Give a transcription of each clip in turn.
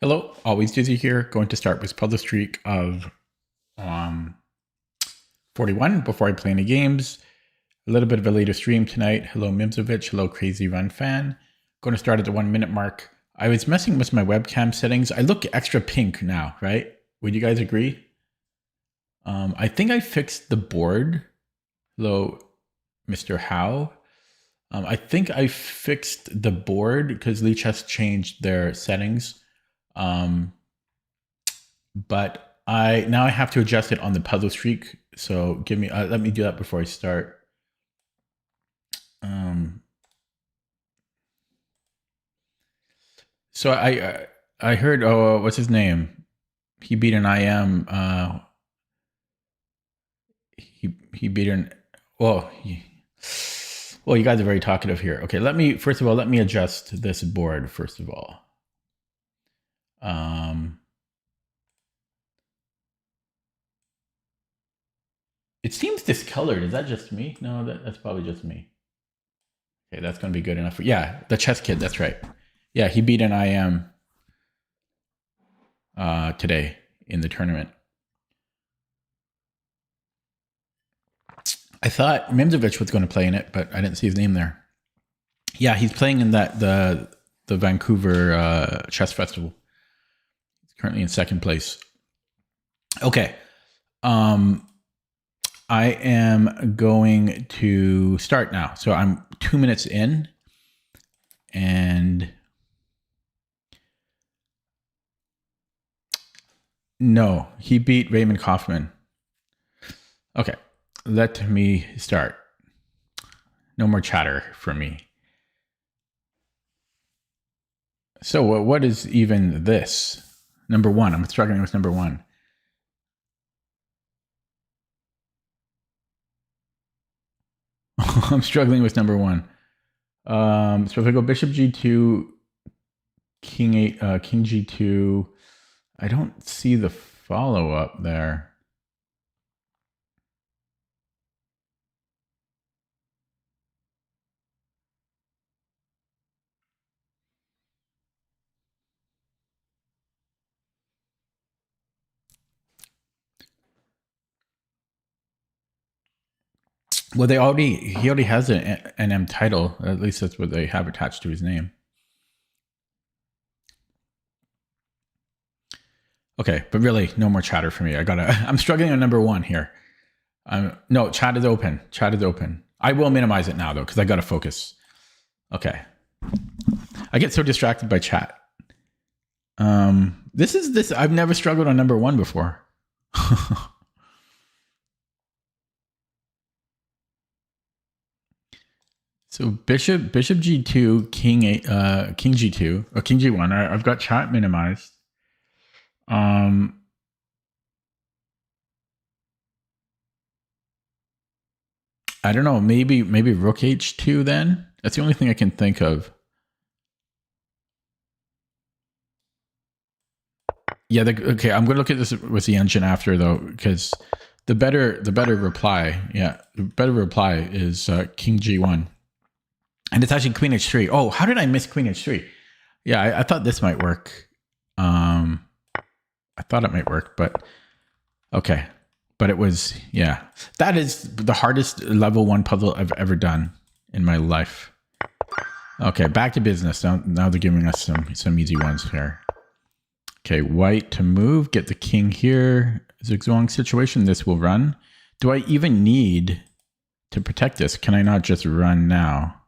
Hello, always Dizzy here. Going to start with public streak of um, 41 before I play any games. A little bit of a later stream tonight. Hello, Mimsovich. Hello, Crazy Run Fan. Going to start at the 1 minute mark. I was messing with my webcam settings. I look extra pink now, right? Would you guys agree? I think I fixed the board. Hello, Mr. Howe. I think I fixed the board because Leech has changed their settings. But I have to adjust it on the puzzle streak. So give me let me do that before I start. So I heard what's his name? He beat an IM. He beat an well. Well, you guys are very talkative here. Okay, let me adjust this board first of all. It seems discolored. Is that just me? No, that's probably just me. Okay, that's going to be good enough. Yeah, the chess kid. That's right. Yeah, he beat an IM today in the tournament. I thought Mimsovich was going to play in it, but I didn't see his name there. Yeah, he's playing in the Vancouver Chess Festival. He's currently in second place. Okay. I am going to start now. So I'm 2 minutes in, and no, he beat Raymond Kaufman. Okay, let me start. No more chatter for me. So what is even this? Number one. I'm struggling with number one. I'm struggling with number one. So if I go bishop g2, king 8, king g2, I don't see the follow up there. Well, he already has an M title. At least that's what they have attached to his name. Okay, but really, no more chatter for me. I'm struggling on number one here. No, chat is open. Chat is open. I will minimize it now though, because I gotta focus. Okay. I get so distracted by chat. This. I've never struggled on number one before. So bishop g2, king g2 or king g1. I've got chat minimized. I don't know. Maybe rook h2 then. That's the only thing I can think of. Yeah. Okay. I'm going to look at this with the engine after though, because the better reply. Yeah, the better reply is king g1, and it's actually queen h3. Oh, how did I miss queen h3? Yeah, I thought this might work. I thought it might work, but okay. But it was, yeah. That is the hardest level one puzzle I've ever done in my life. Okay, back to business. Now they're giving us some easy ones here. Okay, white to move, get the king here. Zigzag situation, this will run. Do I even need to protect this? Can I not just run now?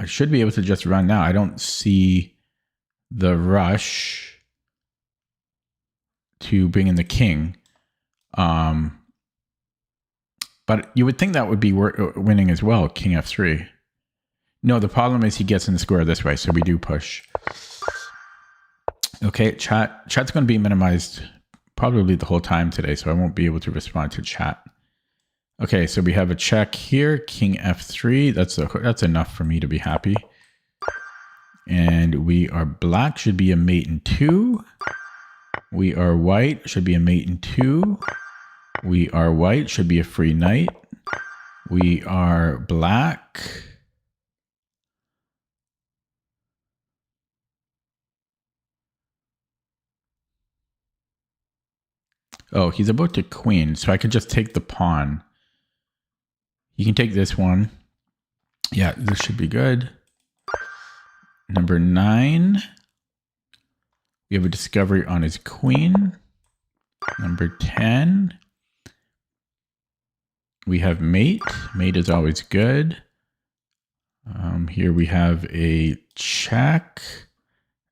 I should be able to just run now. I don't see the rush to bring in the king. But you would think that would be winning as well, king f3. No, the problem is he gets in the square this way, so we do push. Okay, chat's going to be minimized probably the whole time today, so I won't be able to respond to chat. Okay, so we have a check here, king f3. That's enough for me to be happy. And we are black, should be a mate in 2. We are white, should be a mate in 2. We are white, should be a free knight. We are black. Oh, he's about to queen, so I could just take the pawn. You can take this one. Yeah, this should be good. Number 9. We have a discovery on his queen. Number 10. We have mate. Mate is always good. Here we have a check.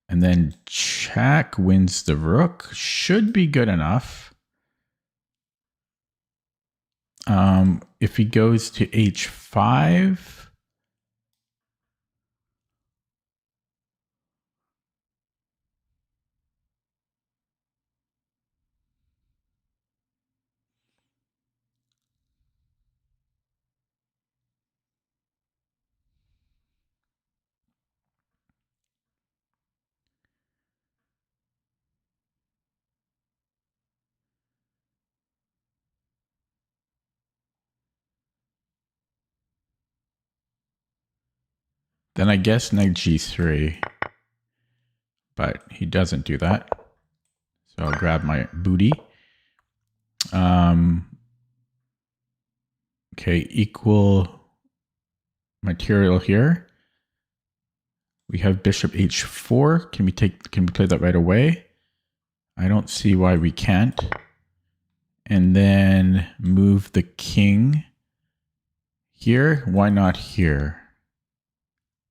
And then check wins the rook. Should be good enough. If he goes to h5... Then I guess knight g3. But he doesn't do that. So I'll grab my booty. Okay, equal material here. We have bishop h4. Can we play that right away? I don't see why we can't. And then move the king here. Why not here?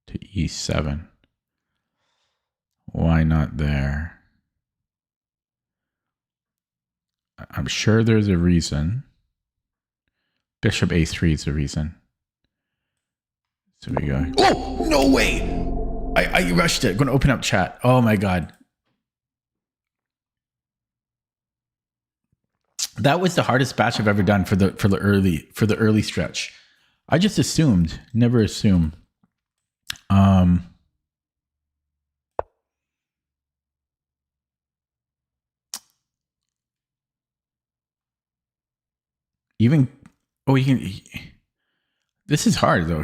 To e7. Why not there? I'm sure there's a reason. Bishop a3 is the reason. So we go. Oh, no way! I rushed it. I'm going to open up chat. Oh my God. That was the hardest batch I've ever done for the early stretch. I just assumed, never assume. Even this is hard though.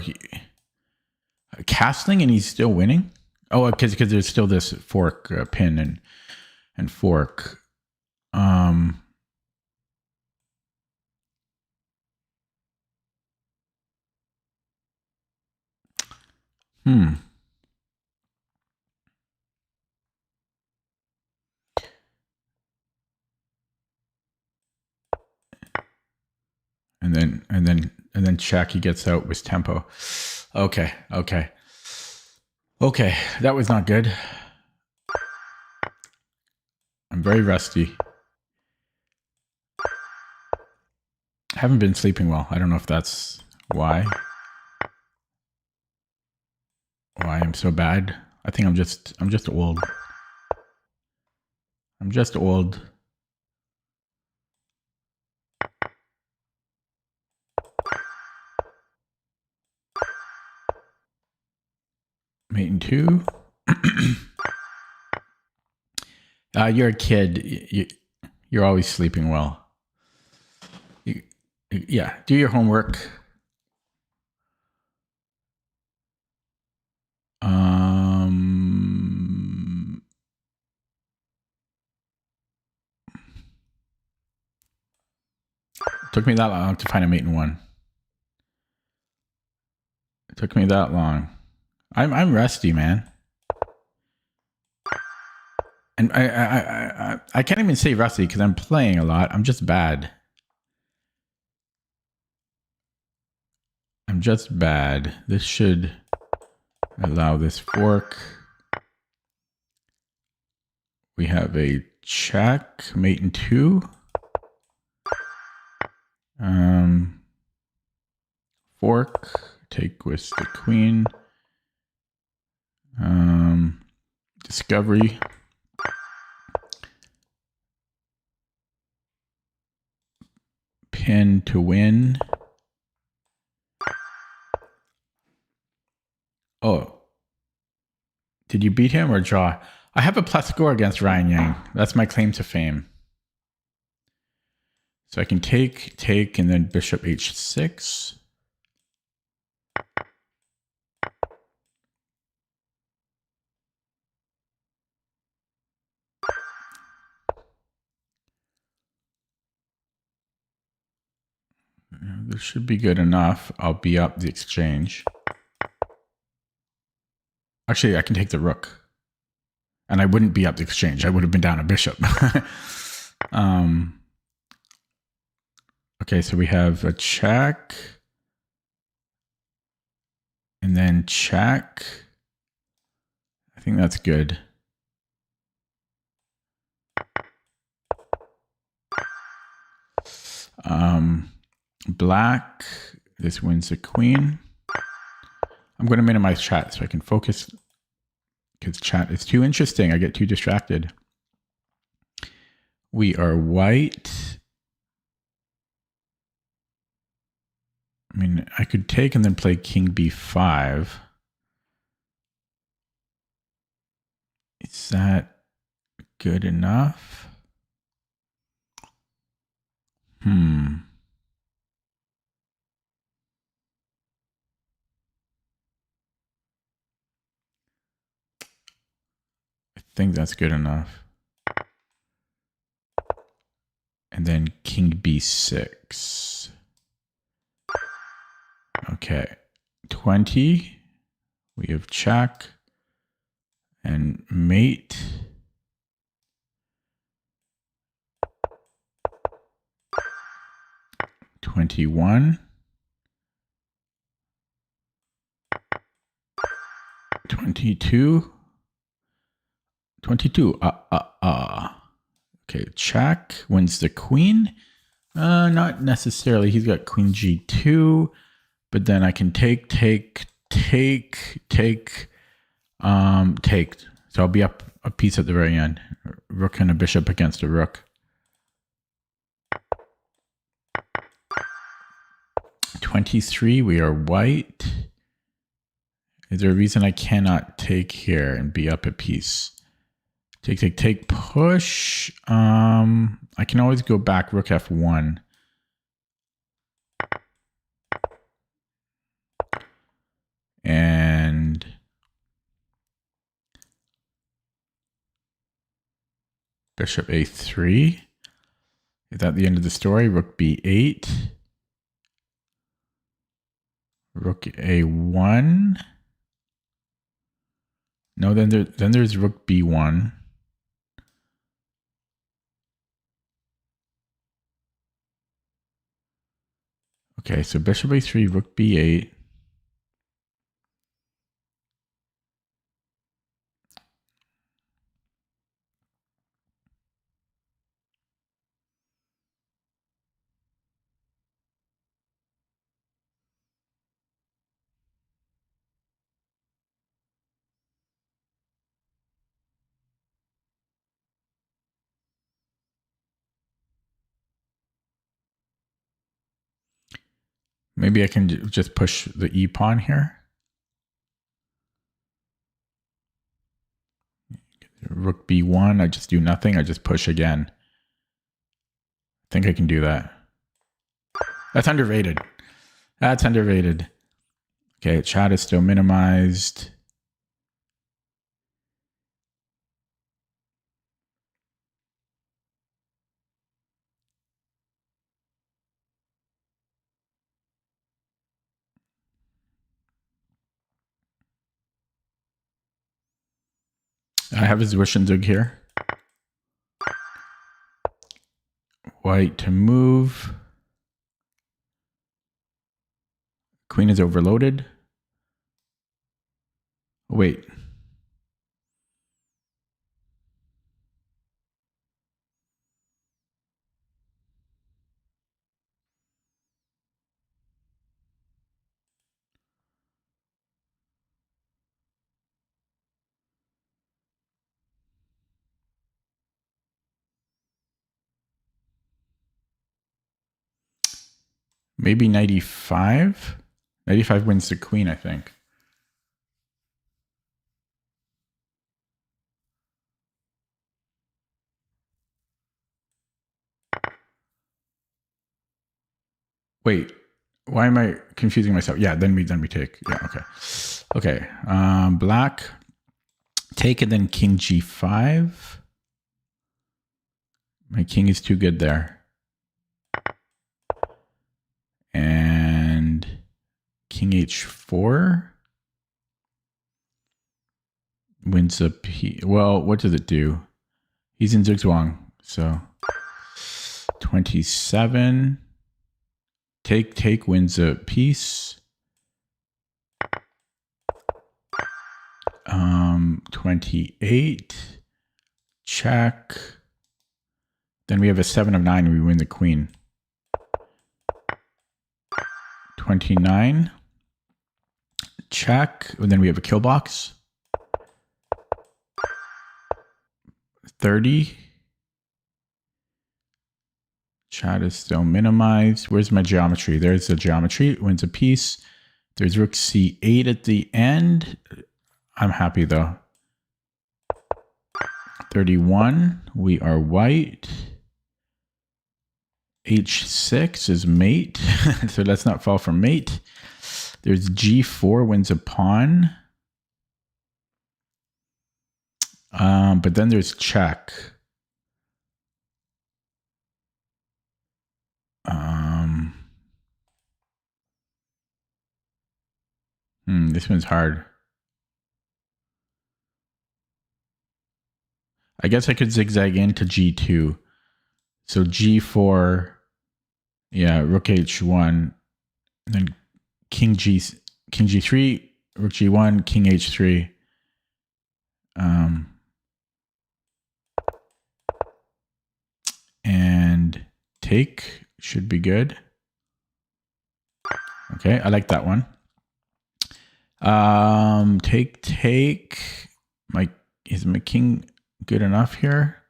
Castling and he's still winning. Oh, because there's still this fork pin and fork. And then check. He gets out with tempo. Okay. That was not good. I'm very rusty. I haven't been sleeping well. I don't know if that's why I'm so bad. I think I'm just old. I'm just old. Mate in 2. You're a kid. You're always sleeping well. Yeah, do your homework. Took me that long to find a mate in 1. It took me that long. I'm rusty, man. And I can't even say rusty because I'm playing a lot. I'm just bad. I'm just bad. This should allow this fork. We have a check, mate in 2. Fork, take with the queen. Discovery. Pin to win. Oh. Did you beat him or draw? I have a plus score against Ryan Yang. That's my claim to fame. So I can take, and then bishop h6. This should be good enough. I'll be up the exchange. Actually, I can take the rook. And I wouldn't be up the exchange. I would have been down a bishop. Okay, so we have a check. And then check. I think that's good. Black. This wins the queen. I'm going to minimize chat so I can focus because chat is too interesting. I get too distracted. We are white. I mean, I could take and then play king b5. Is that good enough? I think that's good enough. And then king b6. Okay, 20. We have check and mate. $21. 22. 22. Okay, check wins the queen. Not necessarily. He's got queen g2, but then I can take. So I'll be up a piece at the very end. Rook and a bishop against a rook. 23. We are white. Is there a reason I cannot take here and be up a piece? Take, push. I can always go back, rook f1. And bishop a3. Is that the end of the story? Rook b8. Rook a1. No, then there's rook b1. Okay, so bishop a3, rook b8. Maybe I can just push the e pawn here. Rook b1, I just do nothing. I just push again. I think I can do that. That's underrated. That's underrated. Okay, chat is still minimized. I have his Zwischenzug here. White to move. Queen is overloaded. Wait. Maybe 95? 95 wins the queen, I think. Wait, why am I confusing myself? Yeah, then we take. Yeah, okay. Okay, black. Take and then king g5. My king is too good there. And king h4 wins a piece. Well, what does it do? He's in zugzwang, so 27. Take wins a piece. 28. Check. Then we have a 7 of 9 and we win the queen. 29. Check. And then we have a kill box. 30. Chat is still minimized. Where's my geometry? There's the geometry. It wins a piece. There's rook c8 at the end. I'm happy though. 31. We are white. h6 is mate. So let's not fall for mate. There's g4 wins a pawn. But then there's check. This one's hard. I guess I could zigzag into g2. So g4, yeah, rook h1, and then king g3, rook g1, king h3. And take should be good. Okay, I like that one. Take. Is my king good enough here?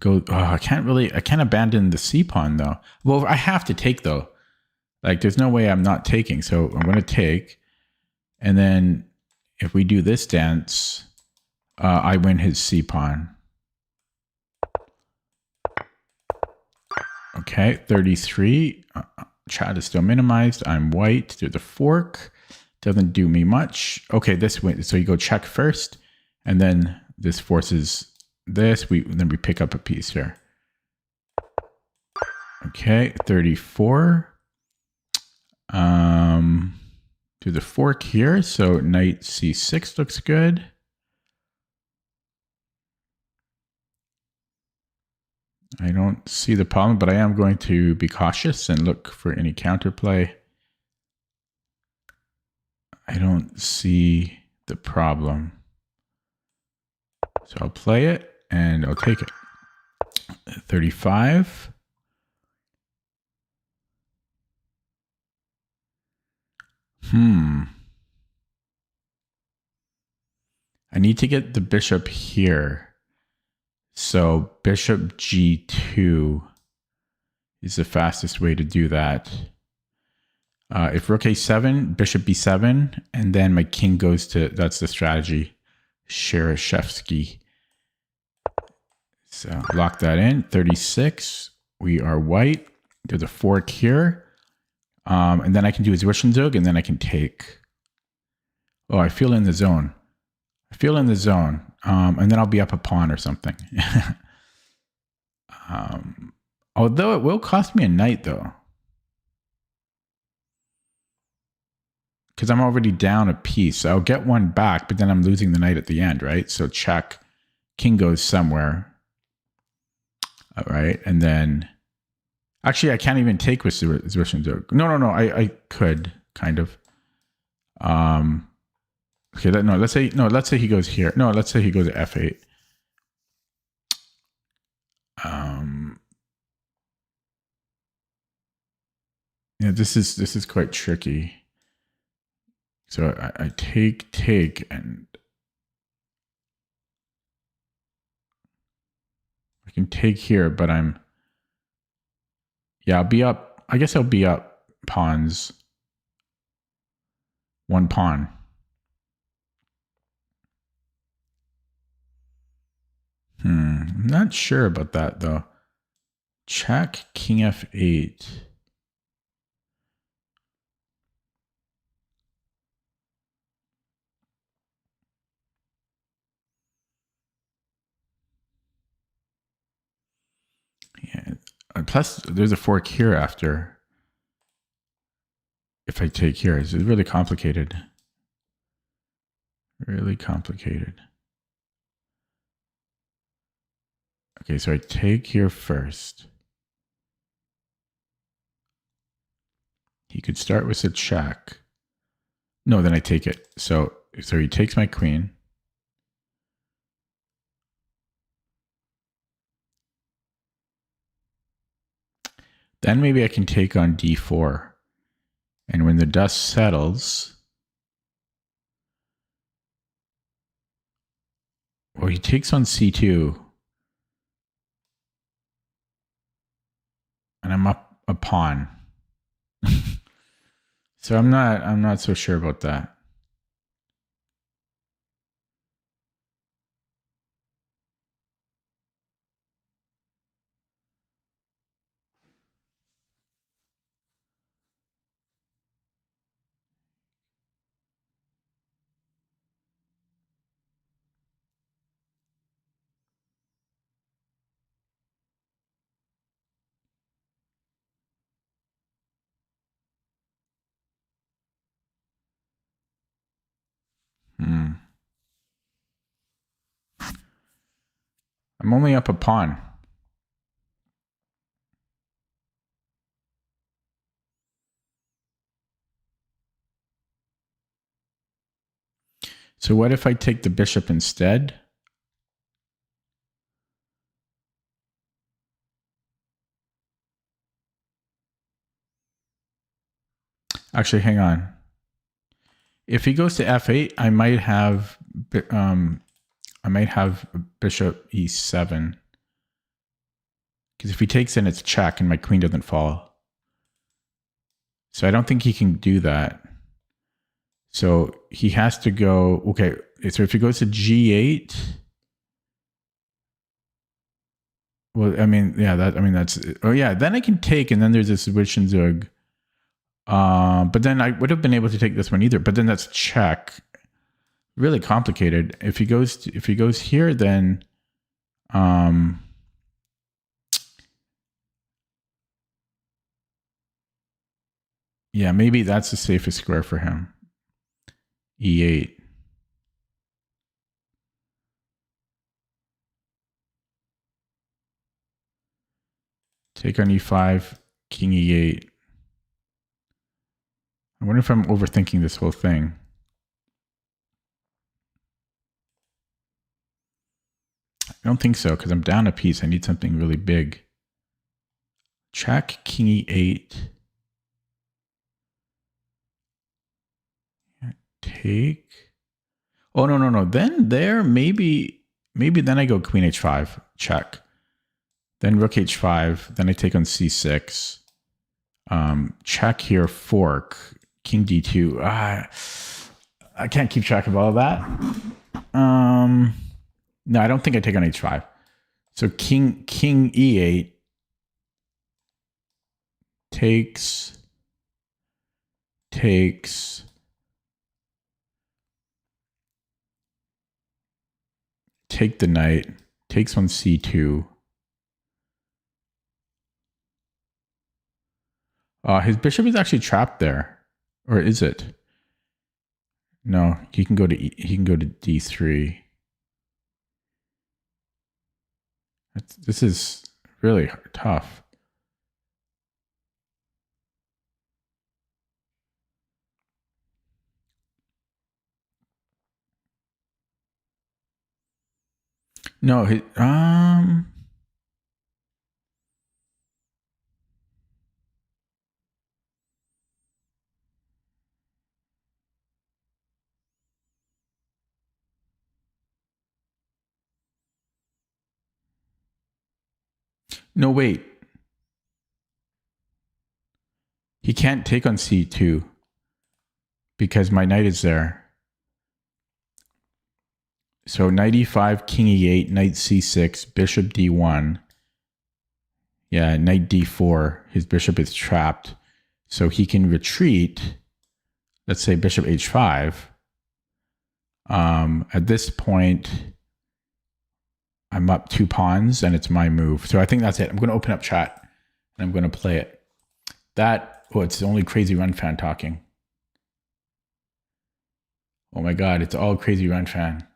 Go. Oh, I can't abandon the c pawn though. Well, I have to take though. Like, there's no way I'm not taking. So I'm going to take, and then if we do this dance, I win his c pawn. Okay, 33. Chat is still minimized. I'm white through the fork. Doesn't do me much. Okay, this way. So you go check first, and then this forces this. Then we pick up a piece here. Okay, 34. Do the fork here. So knight c6 looks good. I don't see the problem, but I am going to be cautious and look for any counterplay. I don't see the problem. So I'll play it and I'll take it. 35. I need to get the bishop here. So bishop g2 is the fastest way to do that. If rook a7, bishop b7, and then my king goes to, that's the strategy, Shereshevsky. So lock that in. 36. We are white. Do the fork here. And then I can do his Zwischenzug, and then I can take. Oh, I feel in the zone. I feel in the zone. And then I'll be up a pawn or something. Although it will cost me a knight, though. Because I'm already down a piece. So I'll get one back, but then I'm losing the knight at the end, right? So check. King goes somewhere. All right. And then... Actually, I can't even take with Zwischenzug. No. I could, kind of. Okay, let's say he goes here. No, let's say he goes to f8. Yeah, this is quite tricky. So I take, and I can take here, but I'll be up. I guess I'll be up pawns. One pawn. I'm not sure about that though. Check king f8. Yeah. Plus, there's a fork here after. if I take here? It's really complicated. Really complicated. Okay, so I take here first. He could start with a check. No, then I take it. So he takes my queen. Then maybe I can take on d4. And when the dust settles, well, he takes on c2. And I'm up a pawn. So I'm not so sure about that. I'm only up a pawn. So what if I take the bishop instead? Actually, hang on. If he goes to f8, I might have bishop e7. Because if he takes in, it's check and my queen doesn't fall. So I don't think he can do that. So he has to go, okay, so if he goes to g8, well, I mean, yeah, that's, oh yeah, then I can take, and then there's this Zwischenzug. But then I would have been able to take this one either, but then that's check. Really complicated. If he goes here, then, yeah, maybe that's the safest square for him. E8. Take on e5, king e8. I wonder if I'm overthinking this whole thing. I don't think so, because I'm down a piece. I need something really big. Check, king e8. Take. Oh, no. Then there, maybe then I go queen h5, check. Then rook h5, then I take on c6. Check here, fork, king d2. I can't keep track of all of that. No, I don't think I take on h5. So king e8 takes, take the knight, takes on c2. His bishop is actually trapped there, or is it? No, he can go to d3. This is really tough. No, no, wait. He can't take on c2 because my knight is there. So knight e5, king e8, knight c6, bishop d1. Yeah, knight d4. His bishop is trapped. So he can retreat. Let's say bishop h5. At this point, I'm up 2 pawns and it's my move. So I think that's it. I'm going to open up chat and I'm going to play it. That Oh, it's only Crazy Run Fan talking. Oh my God, it's all Crazy Run Fan.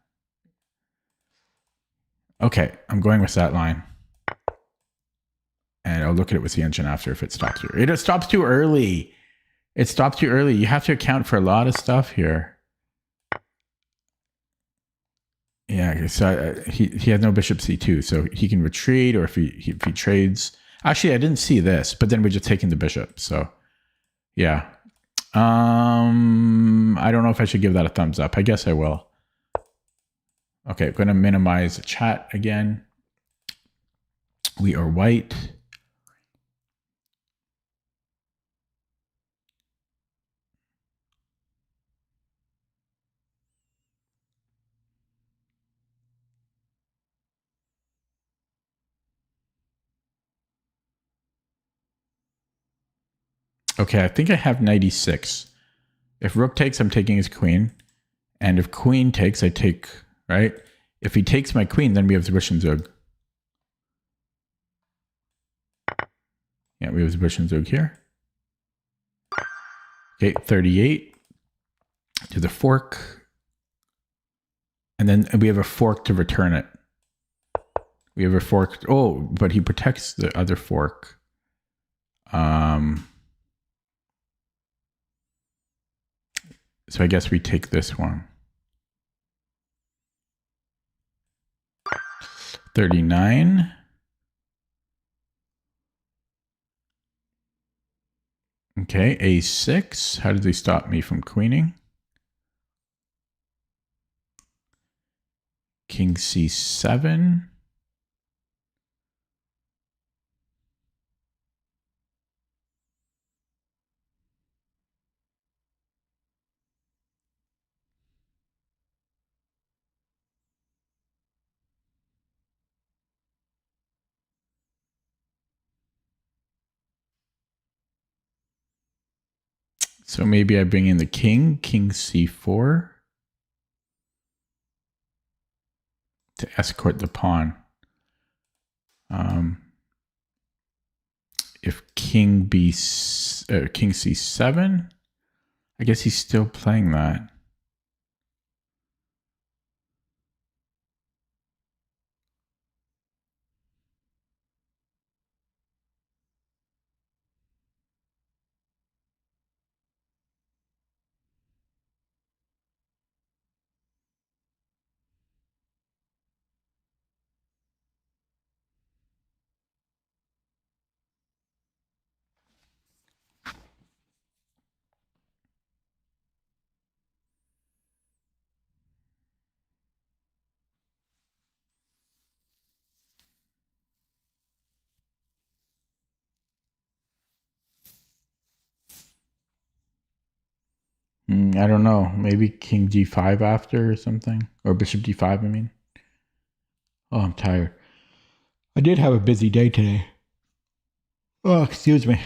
Okay, I'm going with that line. And I'll look at it with the engine after if it stops here. It stops too early. It stops too early. You have to account for a lot of stuff here. Yeah, so he has no bishop c2, so he can retreat, or if he trades. Actually, I didn't see this, but then we're just taking the bishop. So, yeah. I don't know if I should give that a thumbs up. I guess I will. Okay, I'm going to minimize the chat again. We are white. Okay, I think I have 96. If rook takes, I'm taking his queen. And if queen takes, I take, right? If he takes my queen, then we have Zwischenzug. Yeah, we have Zwischenzug here. Okay, 38 to the fork. And then we have a fork to return it. We have a fork. Oh, but he protects the other fork. So I guess we take this one. 39. Okay, a6. How did they stop me from queening? King c7. So maybe I bring in the king, king c4, to escort the pawn. If king c7, I guess he's still playing that. I don't know. Maybe king g5 after or something. Or bishop d5, I mean. Oh, I'm tired. I did have a busy day today. Oh, excuse me.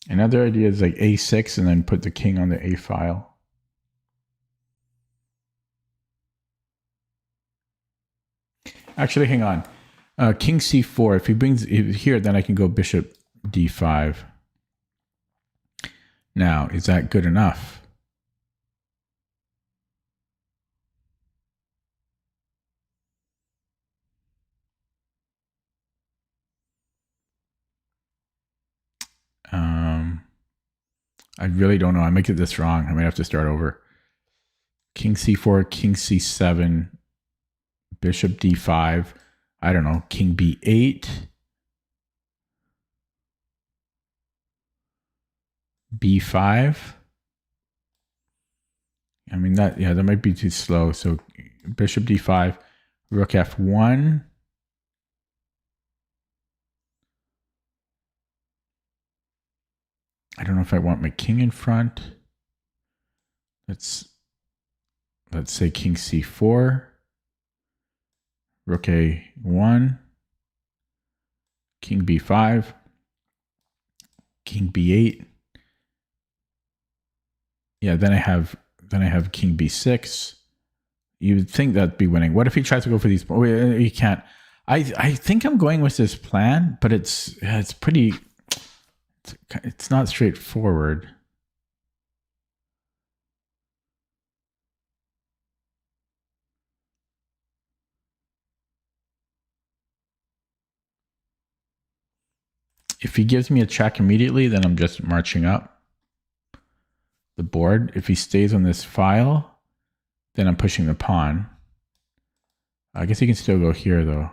Another idea is like a6 and then put the king on the a file. Actually, hang on. King c4. If he brings it here, then I can go bishop d5. Now, is that good enough? I really don't know. I might get this wrong. I might have to start over. King c4, king c7, bishop d5. I don't know. King b8. b5. I mean, that might be too slow. So bishop d5, rook f1. I don't know if I want my king in front. Let's say king c4, rook a1, king b5, king b8. Yeah, then I have king b6. You would think that'd be winning. What if he tries to go for these? Oh, he can't. I think I'm going with this plan, but it's pretty. It's not straightforward. If he gives me a check immediately, then I'm just marching up the board. If he stays on this file, then I'm pushing the pawn. I guess he can still go here, though.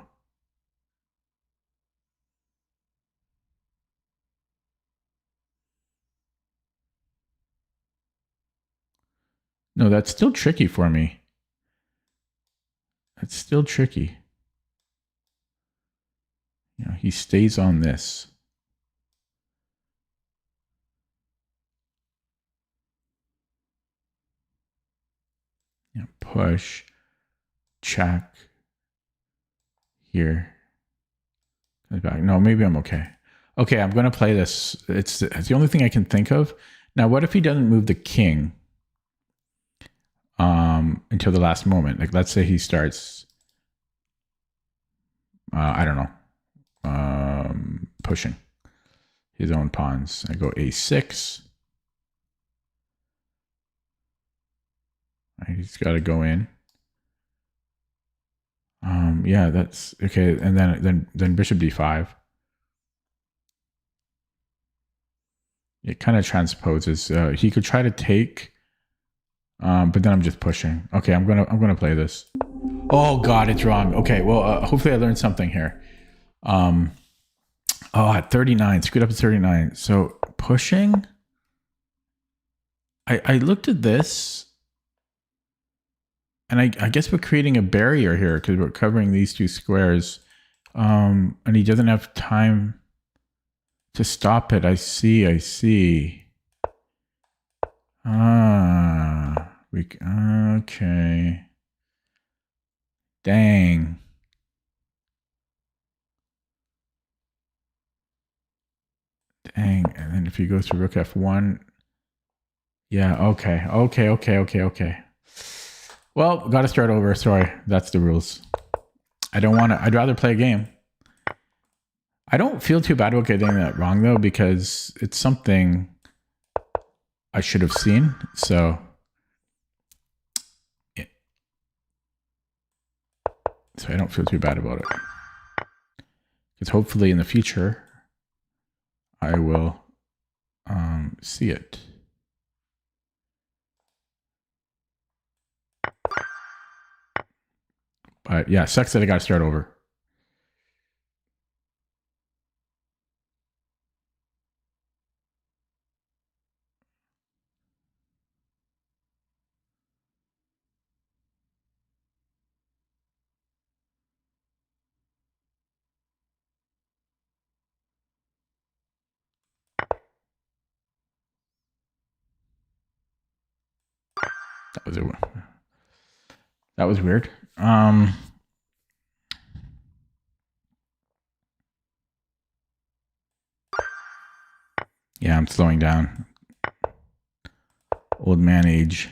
No, that's still tricky for me. That's still tricky. You know, he stays on this. You know, push, check, here. Back. No, maybe I'm okay. Okay, I'm going to play this. It's the only thing I can think of. Now, what if he doesn't move the king until the last moment? Like, let's say he starts, I don't know, pushing his own pawns. I go a6. He's got to go in. Yeah, that's okay. And then bishop d5. It kind of transposes. He could try to take, but then I'm just pushing. Okay, I'm gonna play this. Oh God, it's wrong. Okay, well, hopefully I learned something here. At 39, screwed up at 39. So pushing. I looked at this. And I guess we're creating a barrier here because we're covering these two squares. And he doesn't have time to stop it. I see. Okay. Dang. And then if he goes to rook f1. Yeah, okay. Well, got to start over. Sorry, that's the rules. I'd rather play a game. I don't feel too bad about getting that wrong, though, because it's something I should have seen. So I don't feel too bad about it. Because hopefully in the future, I will see it. But yeah, sucks that I got to start over. That was weird. Yeah, I'm slowing down. Old man age.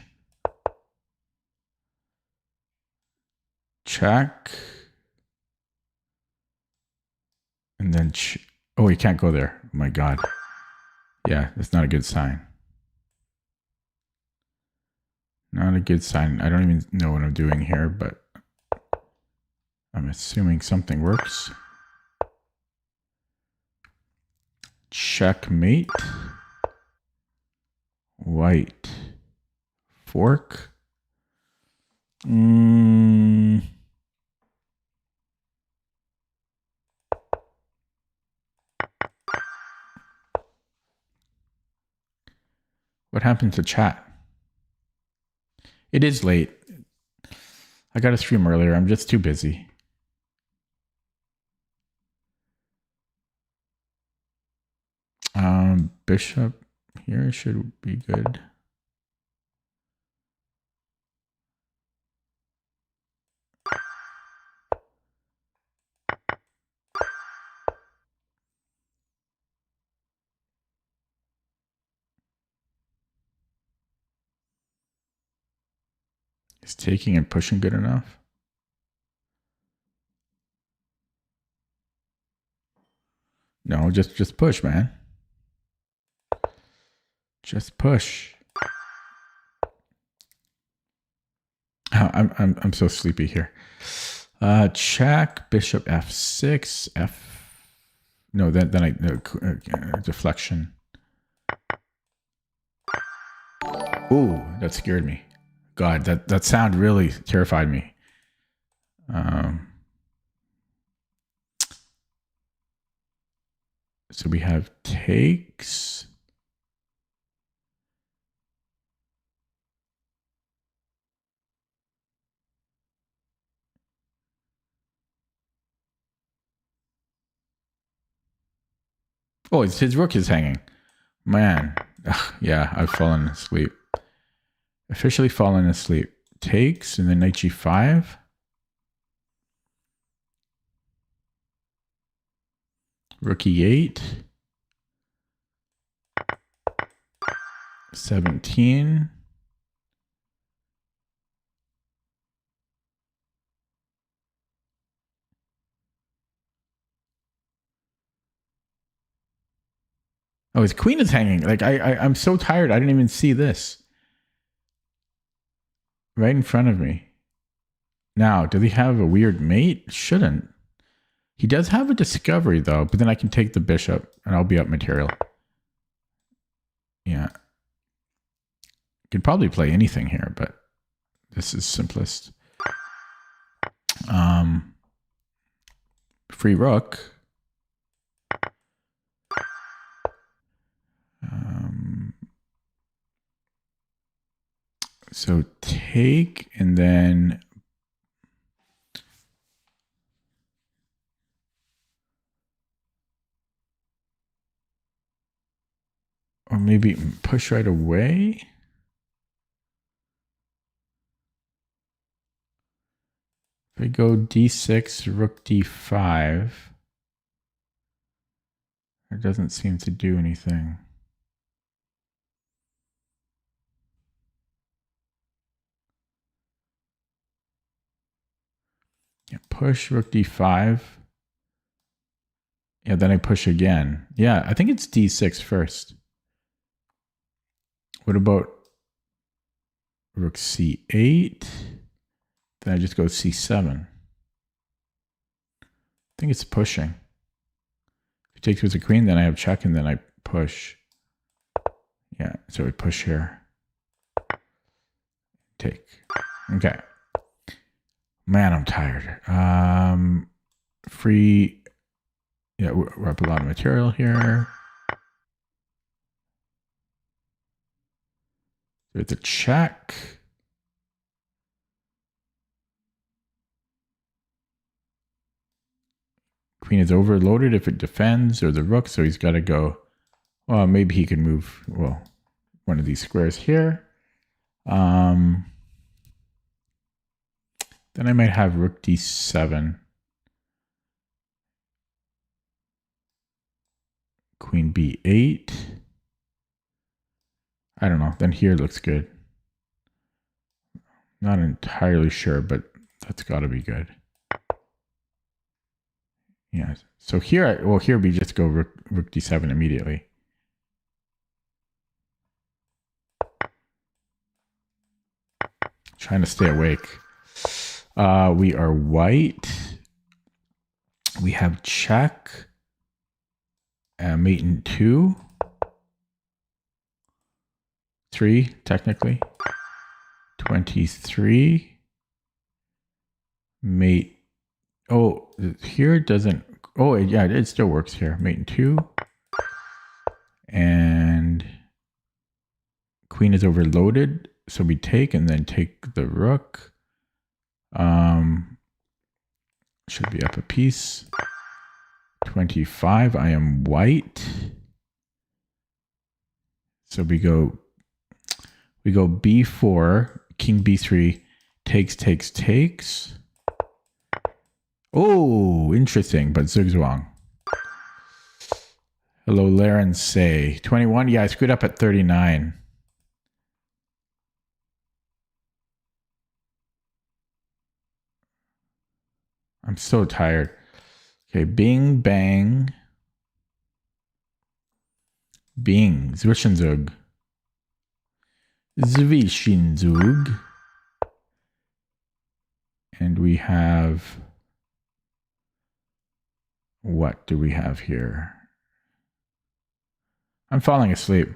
Check. And then, oh, he can't go there. Oh my God. Yeah, that's not a good sign. Not a good sign. I don't even know what I'm doing here, but I'm assuming something works. Checkmate. White. Fork. What happened to chat? It is late. I got to stream earlier. I'm just too busy. Bishop here should be good. Is taking and pushing good enough? No, just push, man. Just push. Oh, I'm so sleepy here. Check bishop f6 f. No, then I deflection. Ooh, that scared me. God, that sound really terrified me. So we have takes. Oh, his rook is hanging. Man, ugh, yeah, I've fallen asleep. Officially fallen asleep. Takes and then knight g5. Rook e8. 17. Oh, his queen is hanging. Like I'm so tired. I didn't even see this. Right in front of me. Now, does he have a weird mate? Shouldn't. He does have a discovery though, but then I can take the bishop and I'll be up material. Yeah. Could probably play anything here, but this is simplest. Free rook. So take and then or maybe push right away. If I go d6, rook d5, it doesn't seem to do anything. Yeah, push rook d5. Yeah, then I push again. Yeah, I think it's d6 first. What about rook c8? Then I just go c7. I think it's pushing. If he takes with the queen, then I have check and then I push. Yeah, so we push here. Take. Okay. Man, I'm tired. Free. Yeah, we're up a lot of material here. There's a check. Queen is overloaded if it defends, or the rook, so he's got to go. Well, maybe he can move, well, one of these squares here. Then I might have rook d7. Queen b8. I don't know. Then here looks good. Not entirely sure, but that's got to be good. Yeah. So here, here we just go rook d7 immediately. Trying to stay awake. We are white. We have check. Mate in 2. 3, technically. 23. Mate. Oh, here it doesn't. Oh, yeah, it still works here. Mate in 2. And queen is overloaded. So we take and then take the rook. Should be up a piece. 25. I am white. So we go b4, king b3, takes. Oh, interesting, but Zugzwang. Hello, Laren Say. 21. Yeah, I screwed up at 39. I'm so tired. Okay, bing, bang. Bing, Zwischenzug. Zwischenzug. And we have... What do we have here? I'm falling asleep.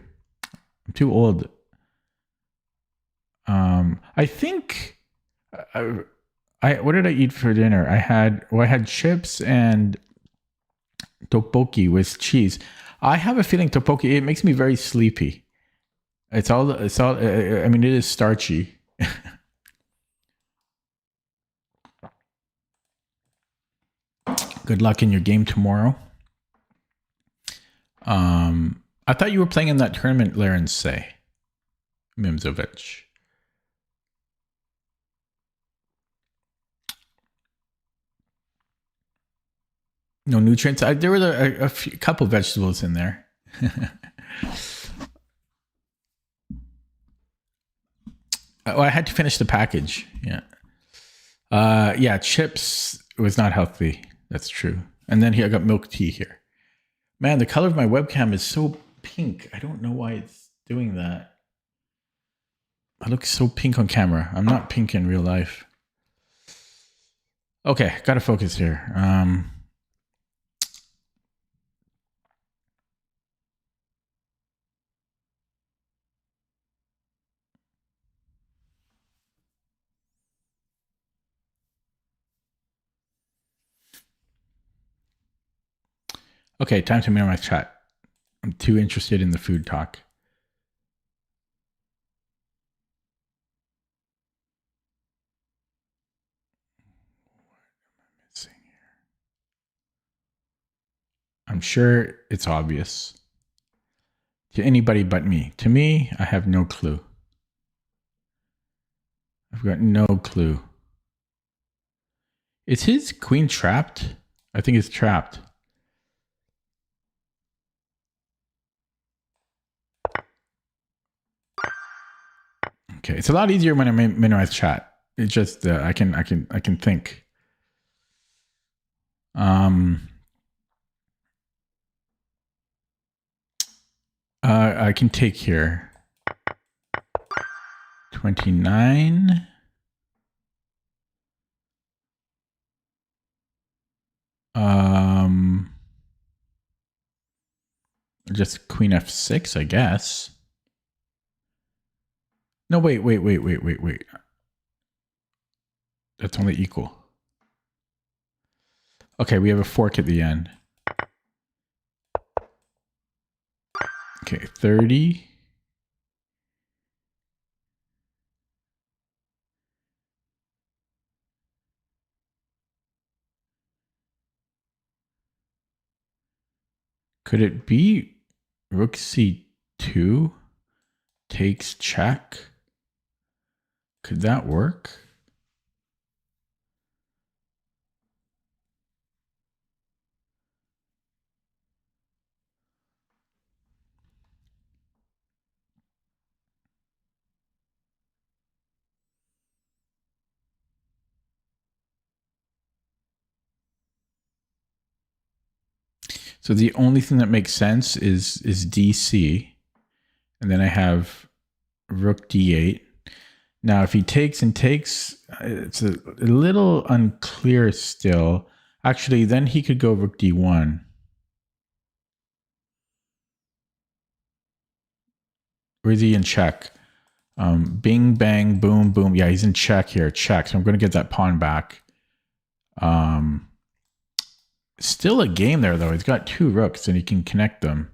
I'm too old. I think... what did I eat for dinner? I had chips and tteokbokki with cheese. I have a feeling tteokbokki, it makes me very sleepy. It's all, I mean, it is starchy. Good luck in your game tomorrow. I thought you were playing in that tournament, Laren Say. Mimzovic. No nutrients. There were a couple vegetables in there. Oh, I had to finish the package. Yeah. Yeah, chips was not healthy. That's true. And then here I got milk tea here. Man, the color of my webcam is so pink. I don't know why it's doing that. I look so pink on camera. I'm not pink in real life. Okay, gotta focus here. Okay, time to minimize chat. I'm too interested in the food talk. I'm sure it's obvious to anybody but me. To me, I have no clue. I've got no clue. Is his queen trapped? I think it's trapped. Okay, it's a lot easier when I minimize chat. It's just I can think. I can take here. 29. Just queen f6, I guess. No, wait. That's only equal. Okay, we have a fork at the end. Okay, 30. Could it be rook c2 takes check? Could that work? So the only thing that makes sense is DC. And then I have rook d8. Now, if he takes and takes, it's a little unclear still. Actually, then he could go rook d1. Or is he in check? Bing, bang, boom, boom. Yeah, he's in check here. Check. So I'm going to get that pawn back. Still a game there, though. He's got two rooks, and he can connect them.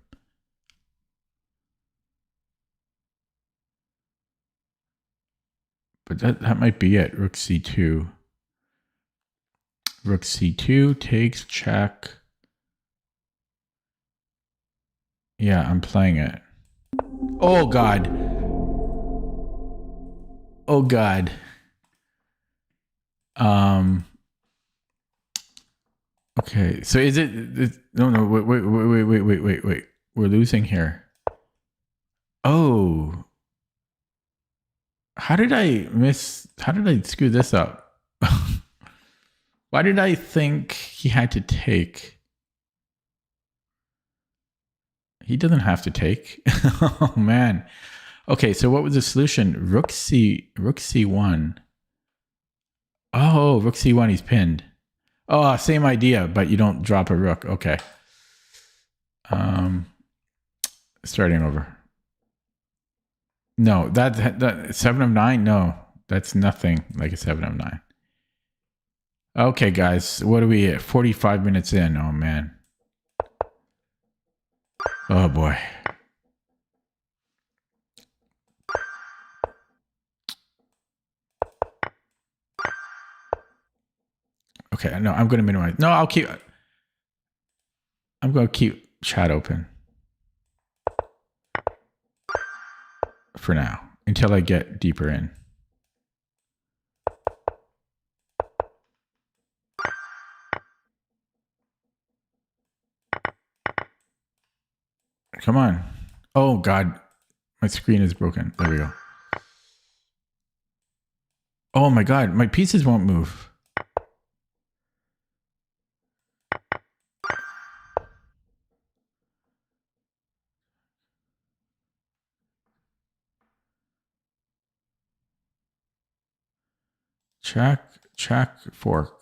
But that might be it. Rook c2. Rook c2 takes check. Yeah, I'm playing it. Oh, God. Oh, God. Okay, so is it no, wait. We're losing here. Oh. How did I screw this up? Why did I think he had to take? He doesn't have to take. Oh man. Okay, so what was the solution? Rook c1. Oh, rook c1, he's pinned. Oh, same idea, but you don't drop a rook. Okay. Starting over. No, that 7 of 9. No, that's nothing like a 7 of 9. Okay, guys, what are we at? 45 minutes in. Oh man. Oh boy. Okay, no, I'm going to minimize. No, I'm going to keep chat open for now until I get deeper in. Come on. Oh God, my screen is broken. There we go. Oh my God, my pieces won't move. Check, fork.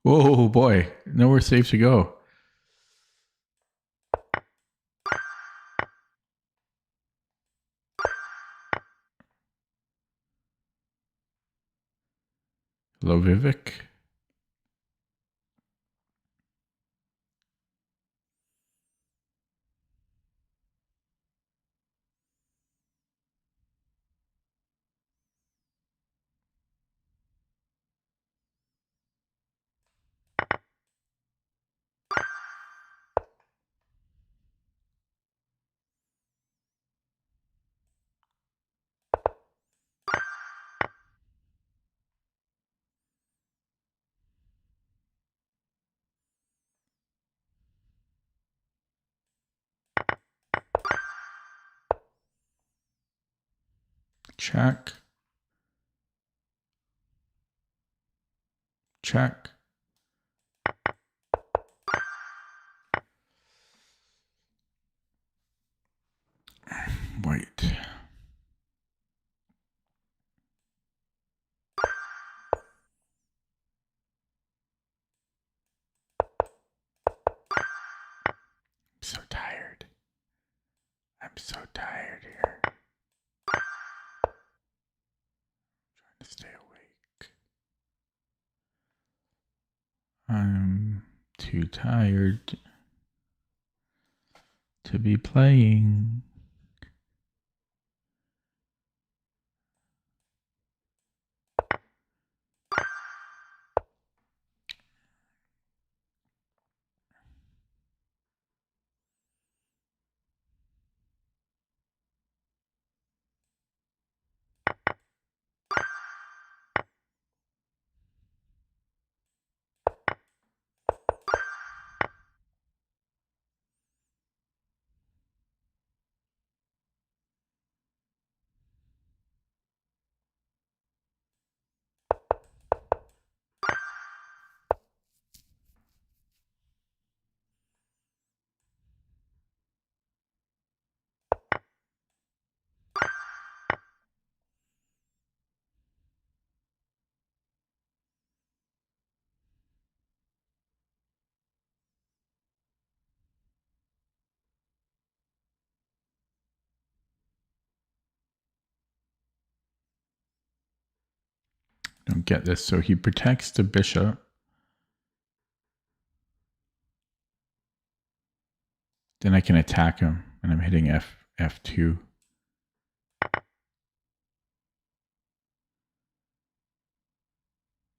Oh boy, nowhere safe to go. Hello, Vivek. Check. White. I'm so tired. I'm so tired here. Trying to stay awake. I'm too tired to be playing. Don't get this. So he protects the bishop. Then I can attack him, and I'm hitting F2.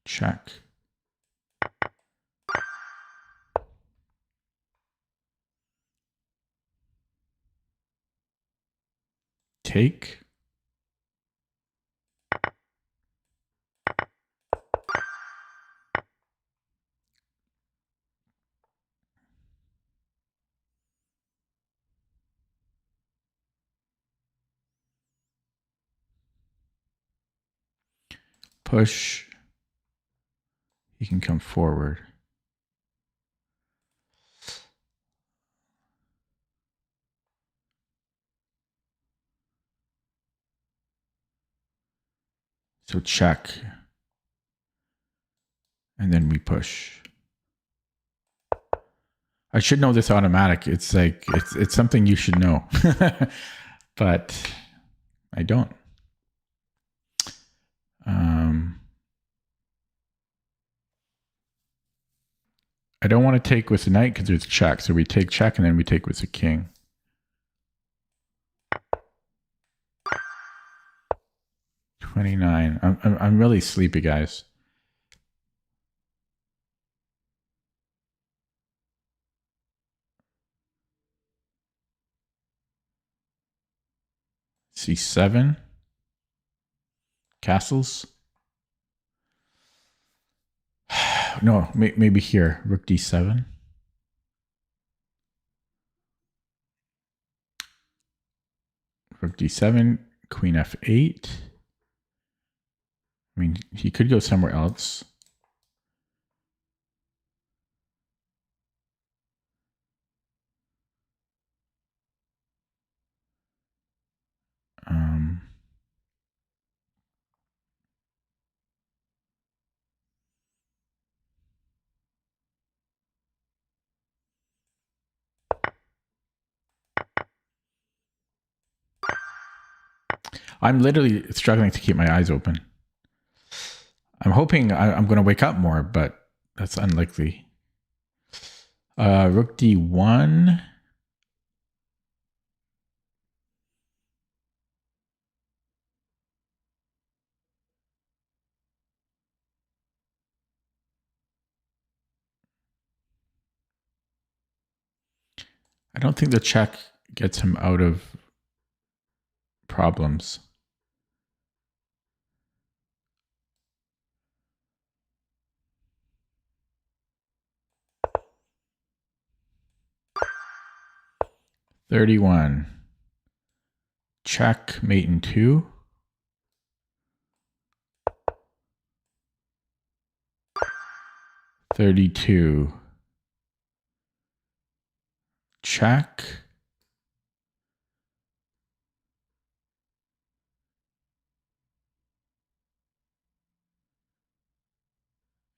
Check. Take. Push. He can come forward. So check. And then we push. I should know this automatic. It's like, it's something you should know. But I don't. I don't want to take with the knight because there's check. So we take check and then we take with the king. $29. I'm really sleepy, guys. C7. Castles. No, maybe here. Rook D7. Rook D7. Queen F8. I mean, he could go somewhere else. I'm literally struggling to keep my eyes open. I'm hoping I'm going to wake up more, but that's unlikely. Rook D1. I don't think the check gets him out of problems. $31. Check, mate in 2. $32. Check.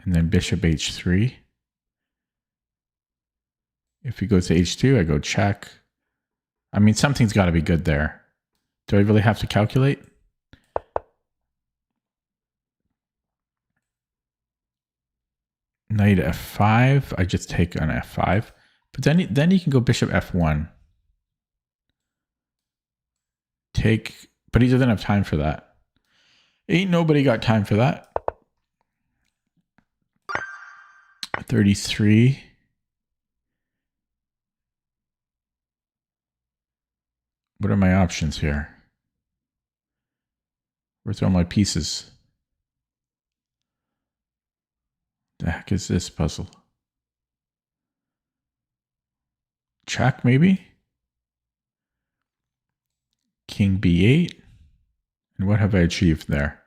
And then bishop H3. If he goes to H2, I go check. I mean, something's got to be good there. Do I really have to calculate? Knight F5. I just take on F5. But then he can go bishop F1. Take, but he doesn't have time for that. Ain't nobody got time for that. 33. What are my options here? Where's all my pieces? The heck is this puzzle? Check, maybe? King B8. And what have I achieved there?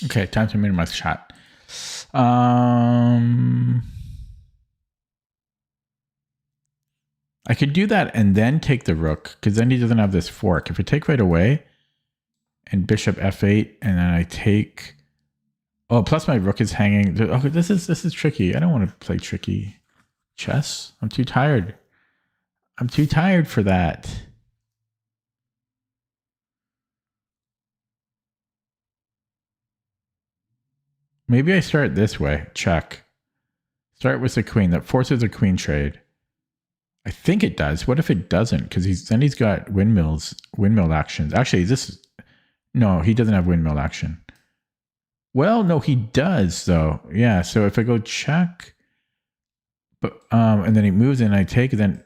Okay, time to minimize chat. I could do that and then take the rook, because then he doesn't have this fork. If I take right away and bishop f8, and then I take... Oh, plus my rook is hanging. Okay, this is tricky. I don't want to play tricky chess. I'm too tired. I'm too tired for that. Maybe I start this way. Check. Start with the queen. That forces a queen trade. I think it does. What if it doesn't? Because then he's got windmill actions. Actually, no, he doesn't have windmill action. Well, no, he does though. Yeah. So if I go check, but and then he moves and I take, then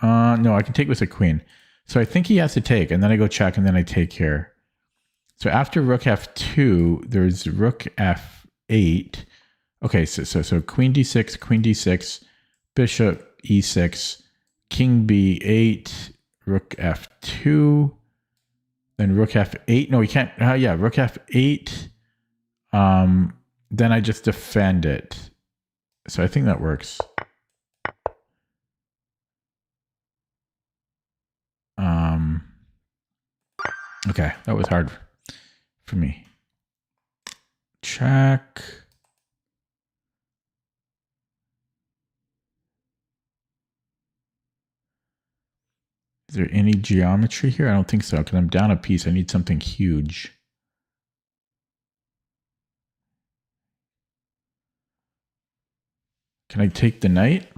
no, I can take with a queen. So I think he has to take, and then I go check, and then I take here. So after rook f2, there's rook f8. Okay, so queen d6, bishop e6, king b8, rook f2, then rook f8. No, he can't. Yeah, rook f8. Then I just defend it. So I think that works. Okay, that was hard for me. Check. Is there any geometry here? I don't think so, because I'm down a piece. I need something huge. Can I take the knight?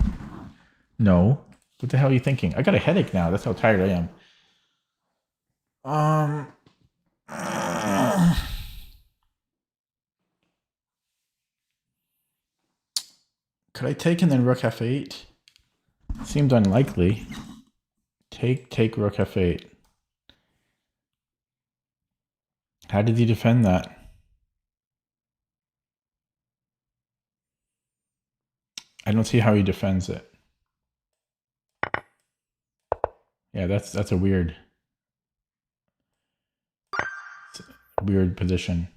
No. What the hell are you thinking? I got a headache now. That's how tired I am. Could I take and then rook f8? Seems unlikely. Take rook f8. How did he defend that? I don't see how he defends it. Yeah, that's a weird position.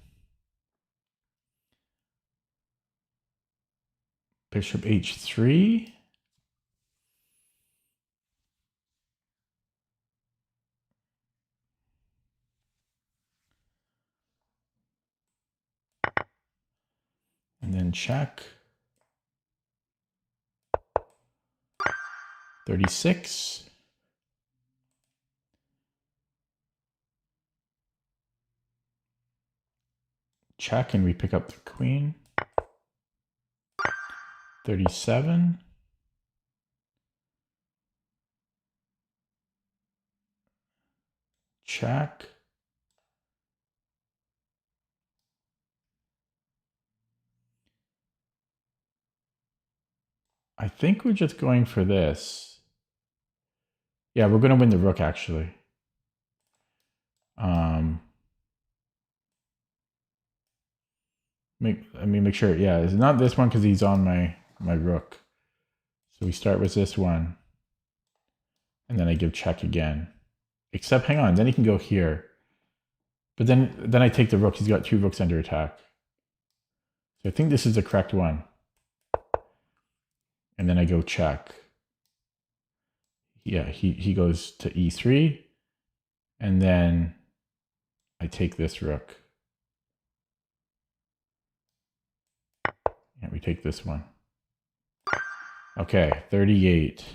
Bishop h3. And then check. 36. Check, and we pick up the queen. 37. Check. I think we're just going for this. Yeah, we're going to win the rook, actually. Make sure. Yeah, it's not this one because he's on my rook. So we start with this one. And then I give check again. Except, hang on, then he can go here. But then I take the rook. He's got 2 rooks under attack. So I think this is the correct one. And then I go check. Yeah, he goes to e3. And then I take this rook. And we take this one. Okay, 38.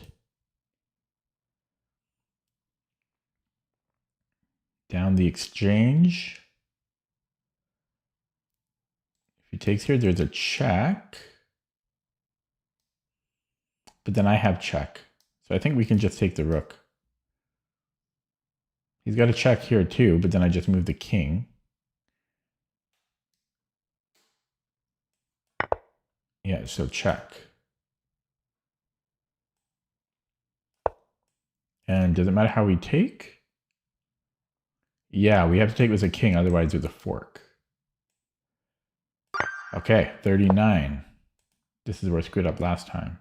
Down the exchange. If he takes here, there's a check. But then I have check. So I think we can just take the rook. He's got a check here too, but then I just move the king. Yeah, so check. And does it matter how we take? Yeah, we have to take with a king, otherwise there's a fork. Okay, 39. This is where I screwed up last time.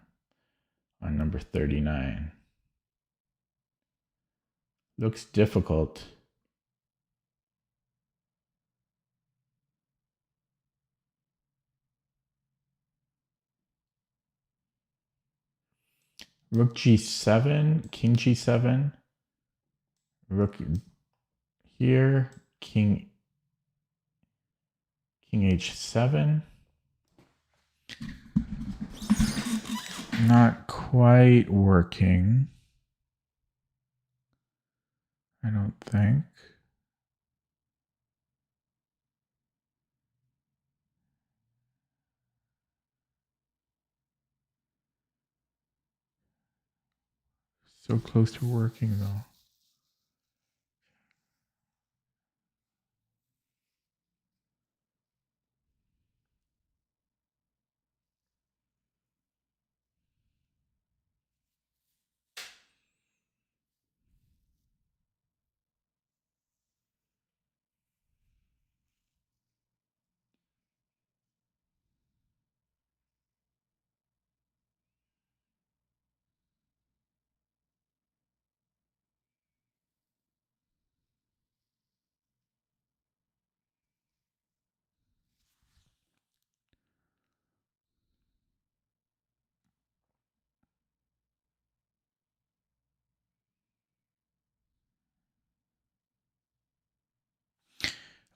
On number 39. Looks difficult. Rook G7, King G7, Rook here, King H7. Not quite working. I don't think. So close to working though.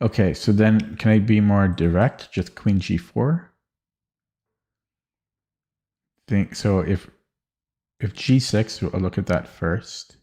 Okay, so then can I be more direct? Just Queen G4? Think so if G6, I'll look at that first.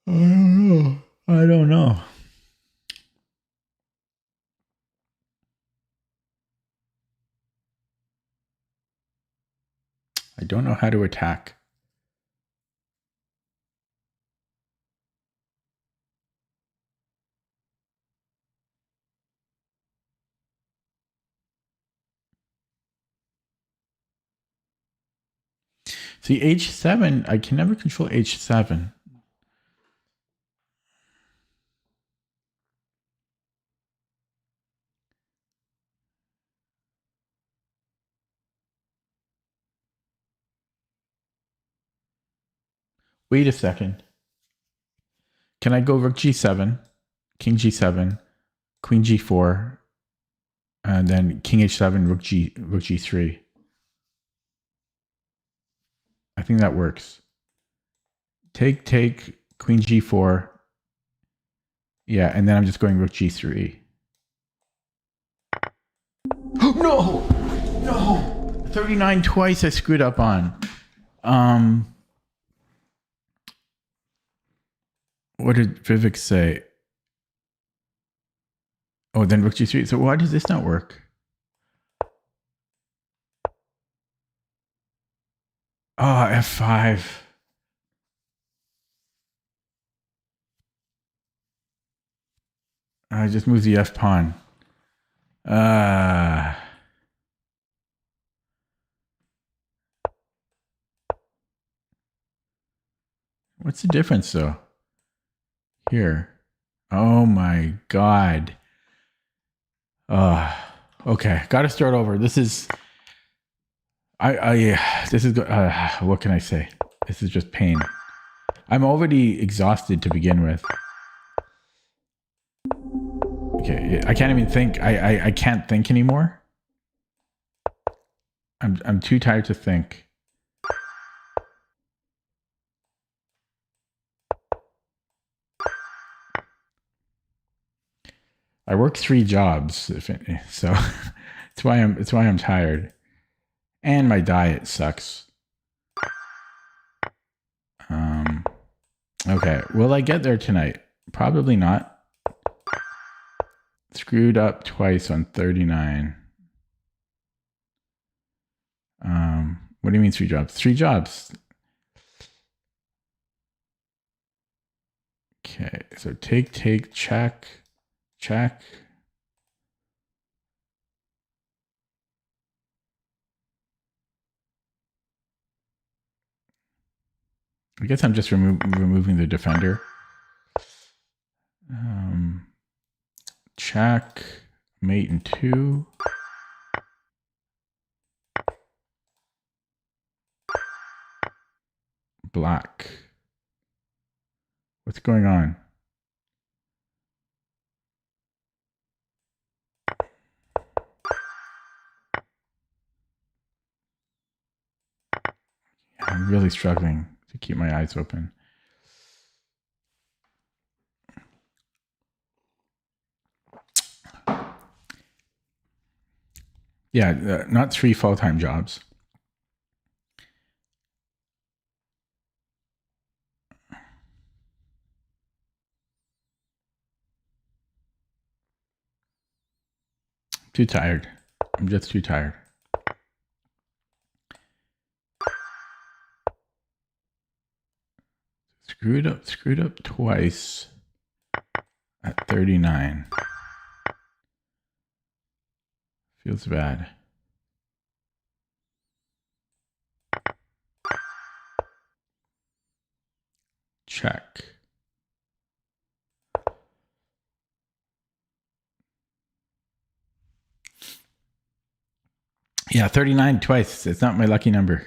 I don't know. I don't know. I don't know how to attack. See, H7, I can never control H7. Wait a second. Can I go Rook G7, King G7, Queen G4, and then King H7, Rook G3? I think that works. Take, Queen G4. Yeah, and then I'm just going Rook G3. No! No! 39 twice I screwed up on. What did Vivek say? Oh, then Rook G3. So why does this not work? Oh, F5. I just moved the F pawn. What's the difference though? Here. Oh my god. Okay, got to start over. This is this is what can I say? This is just pain. I'm already exhausted to begin with. Okay, I can't even think. I can't think anymore. I'm too tired to think. I work 3 jobs, so it's why I'm tired, and my diet sucks. Okay, will I get there tonight? Probably not. Screwed up twice on 39. What do you mean 3 jobs? 3 jobs. Okay, so take, check. I guess I'm just removing the defender. Check, mate in 2. Black. What's going on? I'm really struggling to keep my eyes open. Yeah, not 3 full-time jobs. Too tired. I'm just too tired. Screwed up twice at 39. Feels bad. Check. Yeah, 39 twice. It's not my lucky number.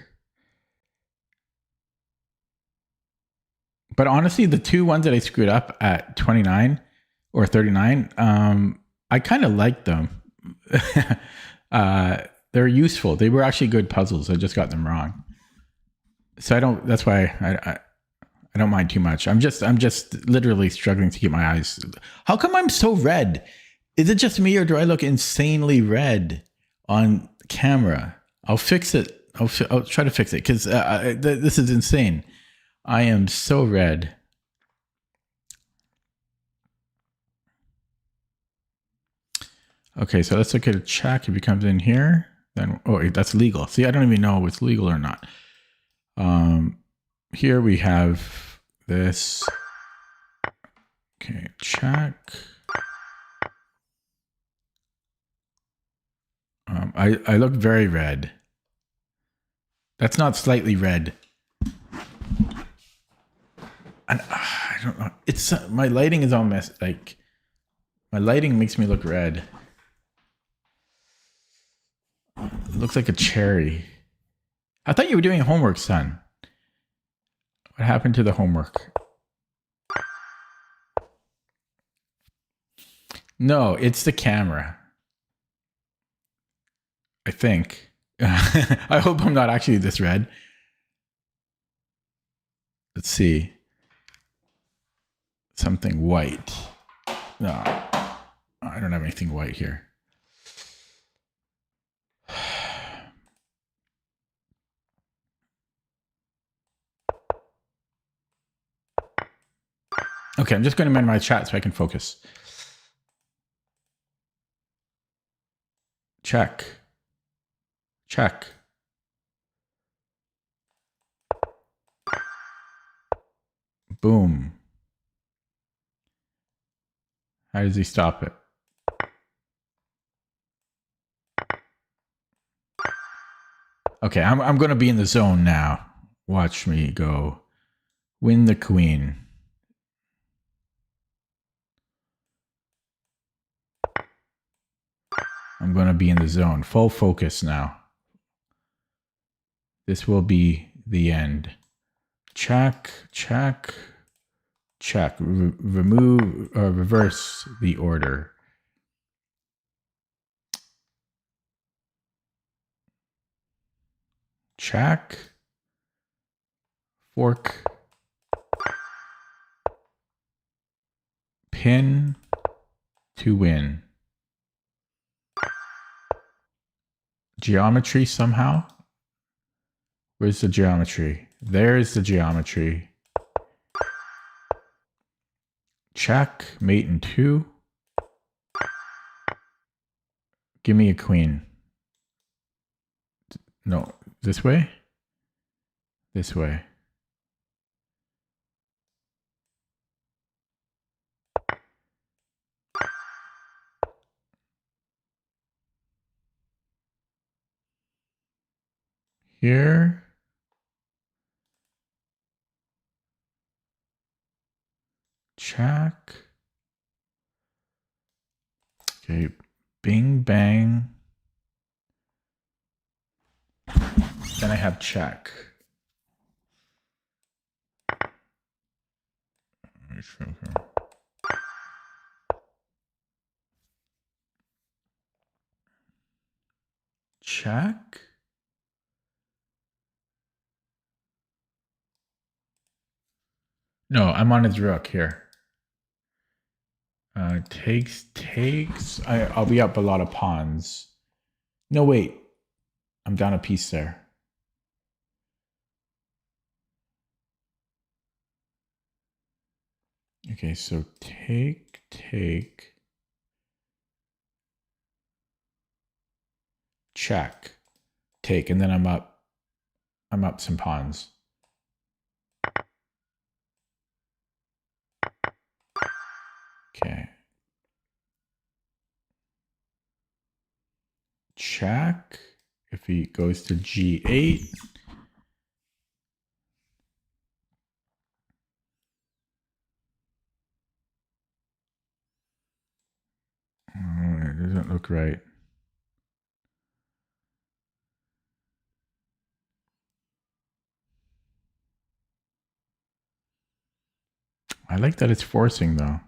But honestly, the 2 ones that I screwed up at 29 or 39, I kind of liked them. They're useful. They were actually good puzzles. I just got them wrong. So that's why I don't mind too much. I'm just literally struggling to keep my eyes. How come I'm so red? Is it just me or do I look insanely red on camera? I'll fix it. I'll try to fix it because this is insane. I am so red. Okay, so let's look at a check. If he comes in here, then that's legal. See, I don't even know if it's legal or not. Here we have this. Okay, check. I look very red. That's not slightly red. And I don't know. It's my lighting is all messed. Like my lighting makes me look red. It looks like a cherry. I thought you were doing homework, son. What happened to the homework? No, it's the camera. I think. I hope I'm not actually this red. Let's see. Something white. No, I don't have anything white here. Okay, I'm just going to amend my chat so I can focus. Check. Check. Boom. How does he stop it? Okay, I'm going to be in the zone now. Watch me go. Win the queen. I'm going to be in the zone. Full focus now. This will be the end. Check, check, check. Reverse the order. Check. Fork. Pin to win. Geometry somehow. Where's the geometry? There's the geometry. Check. Mate in 2. Give me a queen. No, this way? This way. Here. Check. Okay. Bing, bang. Then I have check. Check. No, I'm on his rook here. Takes. I'll be up a lot of pawns. No, wait. I'm down a piece there. Okay, so take. Check. Take, and then I'm up some pawns. Okay. Check. If he goes to G8. Oh, it doesn't look right. I like that it's forcing though.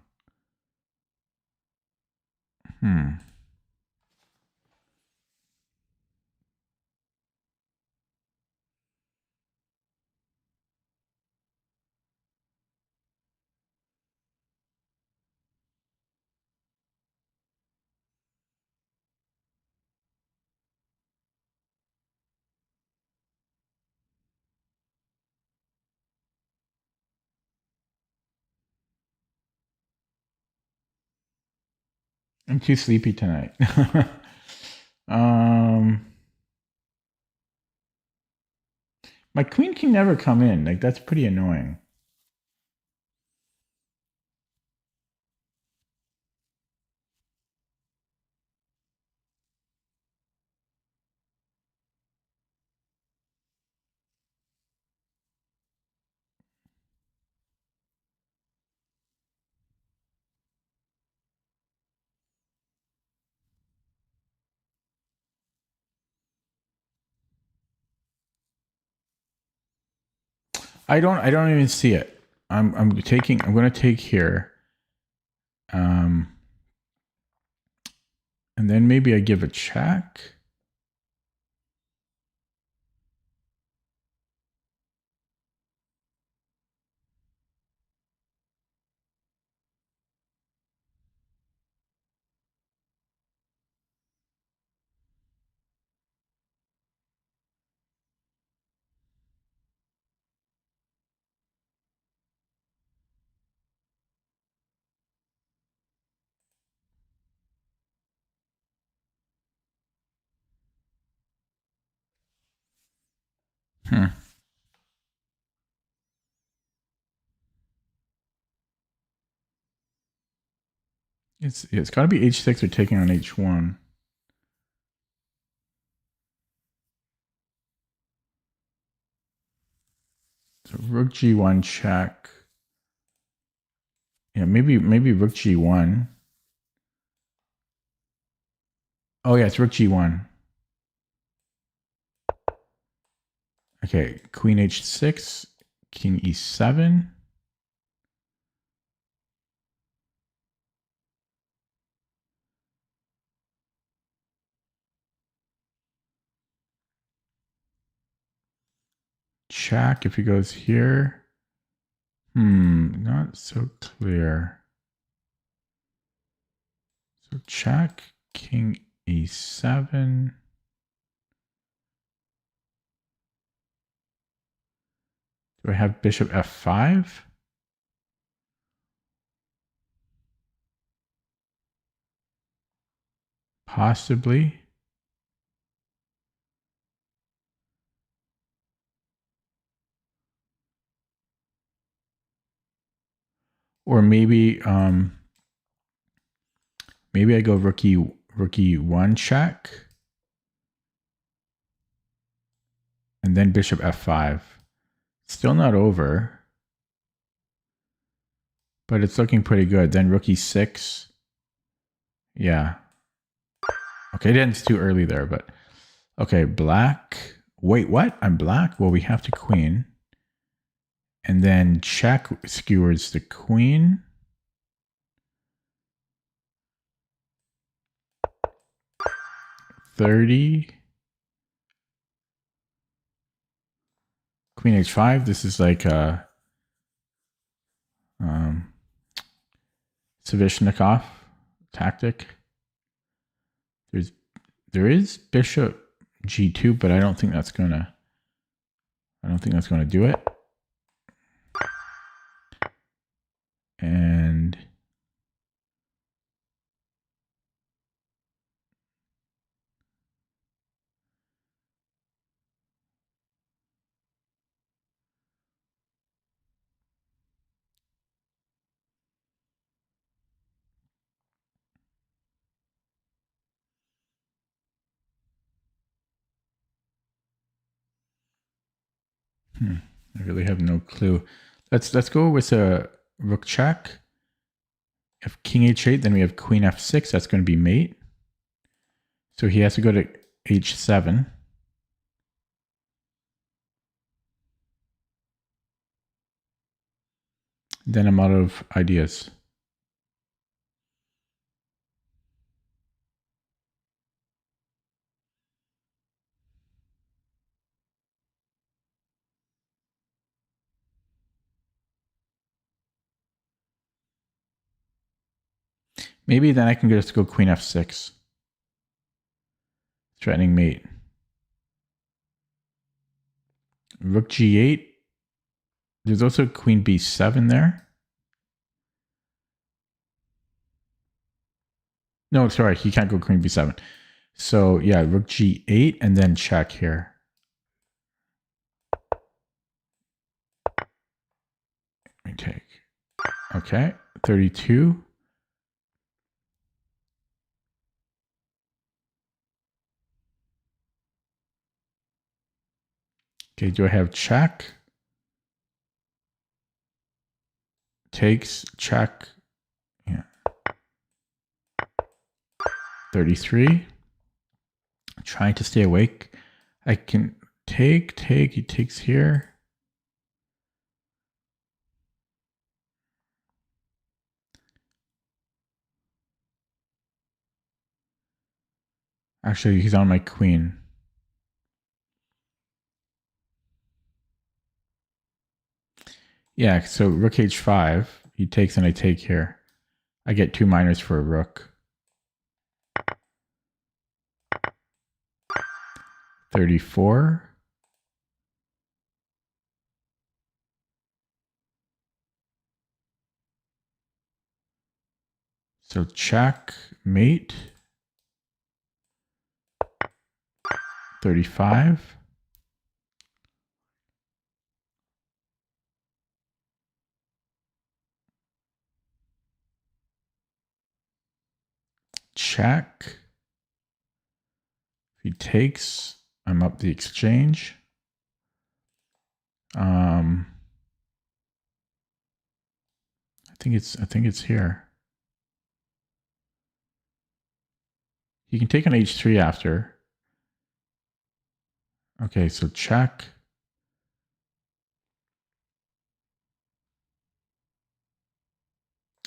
I'm too sleepy tonight. My queen can never come in. Like, that's pretty annoying. I don't even see it. I'm going to take here. And then maybe I give a check. It's got to be H6 or taking on H1. So Rook G1 check. Yeah, maybe Rook G1. Oh yeah, it's Rook G1. Okay, Queen H6, King E7. Check if he goes here. Not so clear. So check, King E7. Do I have Bishop F5? Possibly. Or maybe maybe I go Rook E1 check. And then Bishop F5. Still not over. But it's looking pretty good. Then Rook E6. Yeah. Okay, it ends too early there, but okay, black. Wait, what? I'm black? Well, we have to queen. And then check skewers the queen. $30. Queen h5. This is like a Sveshnikov tactic. There is bishop g2, but I don't think that's gonna do it. And I really have no clue. Let's go with a rook check. If king h8, then we have queen f6. That's going to be mate. So he has to go to h7. Then I'm out of ideas. Maybe then I can just go queen f6. Threatening mate. Rook g8. There's also queen b7 there. No, sorry, he can't go queen b7. So yeah, rook g8 and then check here. Let me take. Okay, 32. Okay, do I have check? Takes, check. Yeah. 33. Trying to stay awake. I can take, he takes here. Actually, he's on my queen. Yeah, so rook h5, he takes and I take here. I get 2 minors for a rook. 34. So check, mate. 35. Check. If he takes, I'm up the exchange. I think it's here. He can take an h3 after. Okay, so check.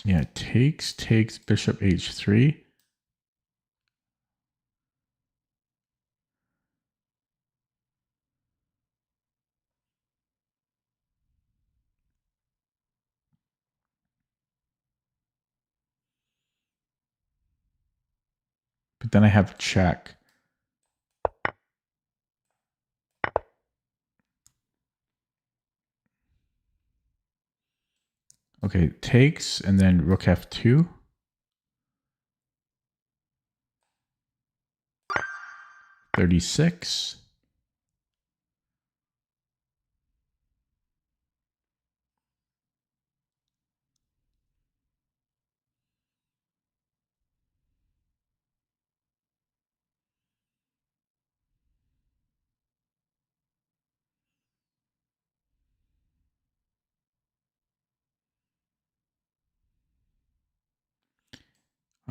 Yeah, takes bishop h3. But then I have check. Okay, takes and then rook f2. $36.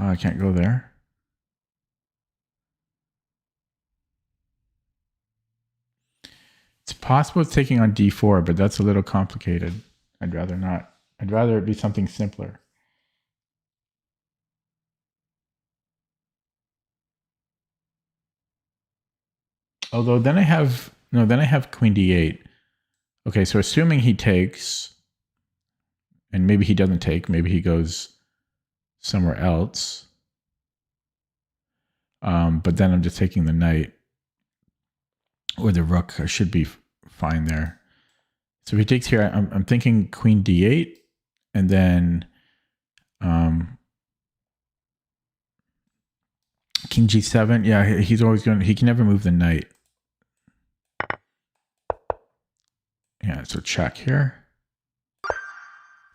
I can't go there. It's possible it's taking on d4, but that's a little complicated. I'd rather not. I'd rather it be something simpler. Although then I have queen d8. Okay, so assuming he takes, and maybe he doesn't take, maybe he goes somewhere else. But then I'm just taking the knight or the rook. I should be fine there. So if he takes here, I'm thinking queen d8, and then king g7. Yeah, he's always going. He can never move the knight. Yeah, so check here.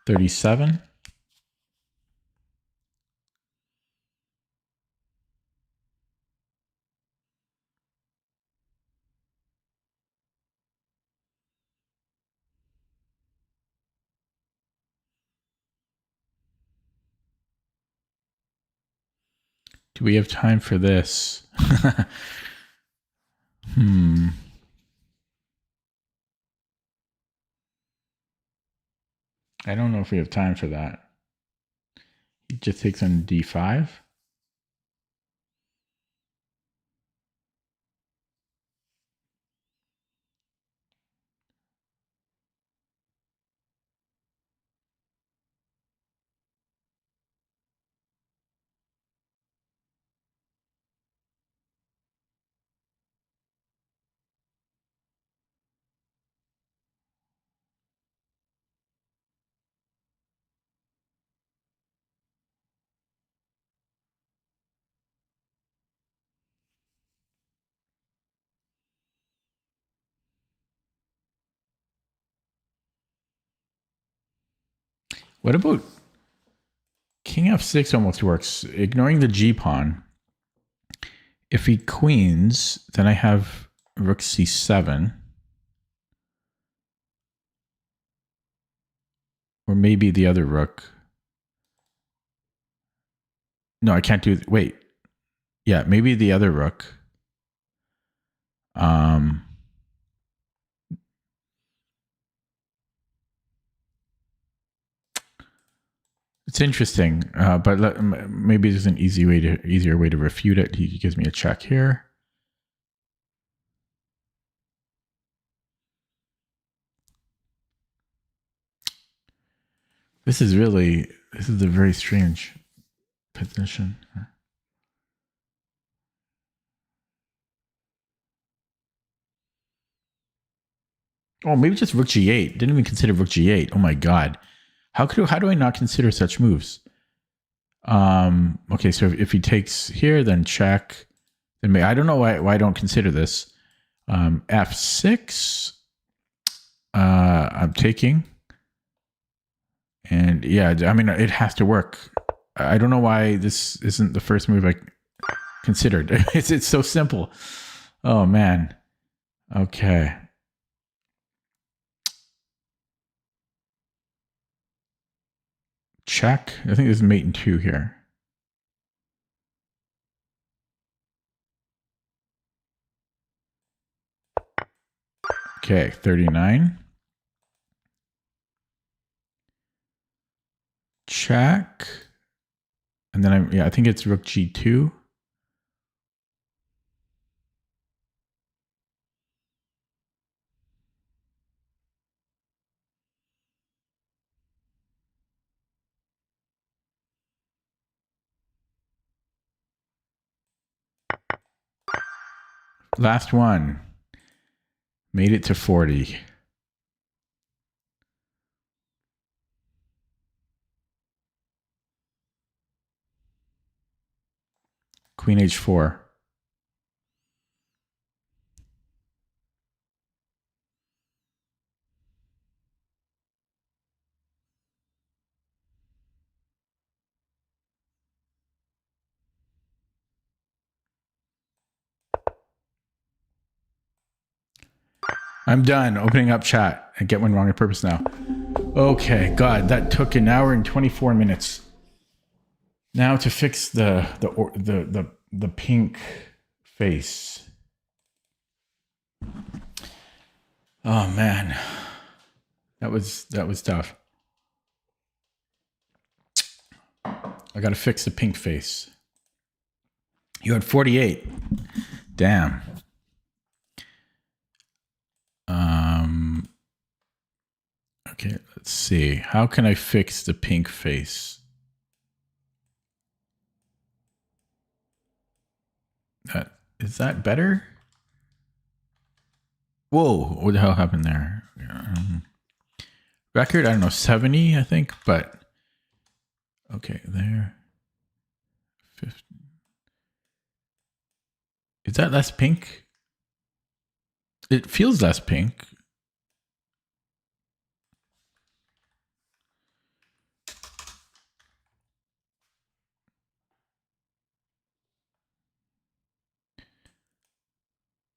37. Do we have time for this? I don't know if we have time for that. He just takes on d5. What about king f6 almost works, ignoring the g-pawn. If he queens, then I have rook c7. Or maybe the other rook. No, I can't do... Wait. Yeah, maybe the other rook. It's interesting, but maybe there's an easier way to refute it. He gives me a check here. This is a very strange position. Oh, maybe just rook g8. Didn't even consider rook g8. Oh my god. How do I not consider such moves? Okay, so if he takes here, then check. Then I don't know why I don't consider this. F6. I'm taking. And yeah, I mean, it has to work. I don't know why this isn't the first move I considered. It's so simple. Oh man. Okay. Check. I think this is mate in 2 here. Okay, 39. Check. And then I think it's rook g2. Last one. Made it to 40. Queen h4. I'm done opening up chat. I get one wrong on purpose now. Okay, God, that took an hour and 24 minutes. Now to fix the pink face. Oh man, that was tough. I got to fix the pink face. You had 48. Damn. Okay, let's see. How can I fix the pink face? Is that better? Whoa, what the hell happened there? Record, I don't know, 70, I think, but okay, there. 50. Is that less pink? It feels less pink.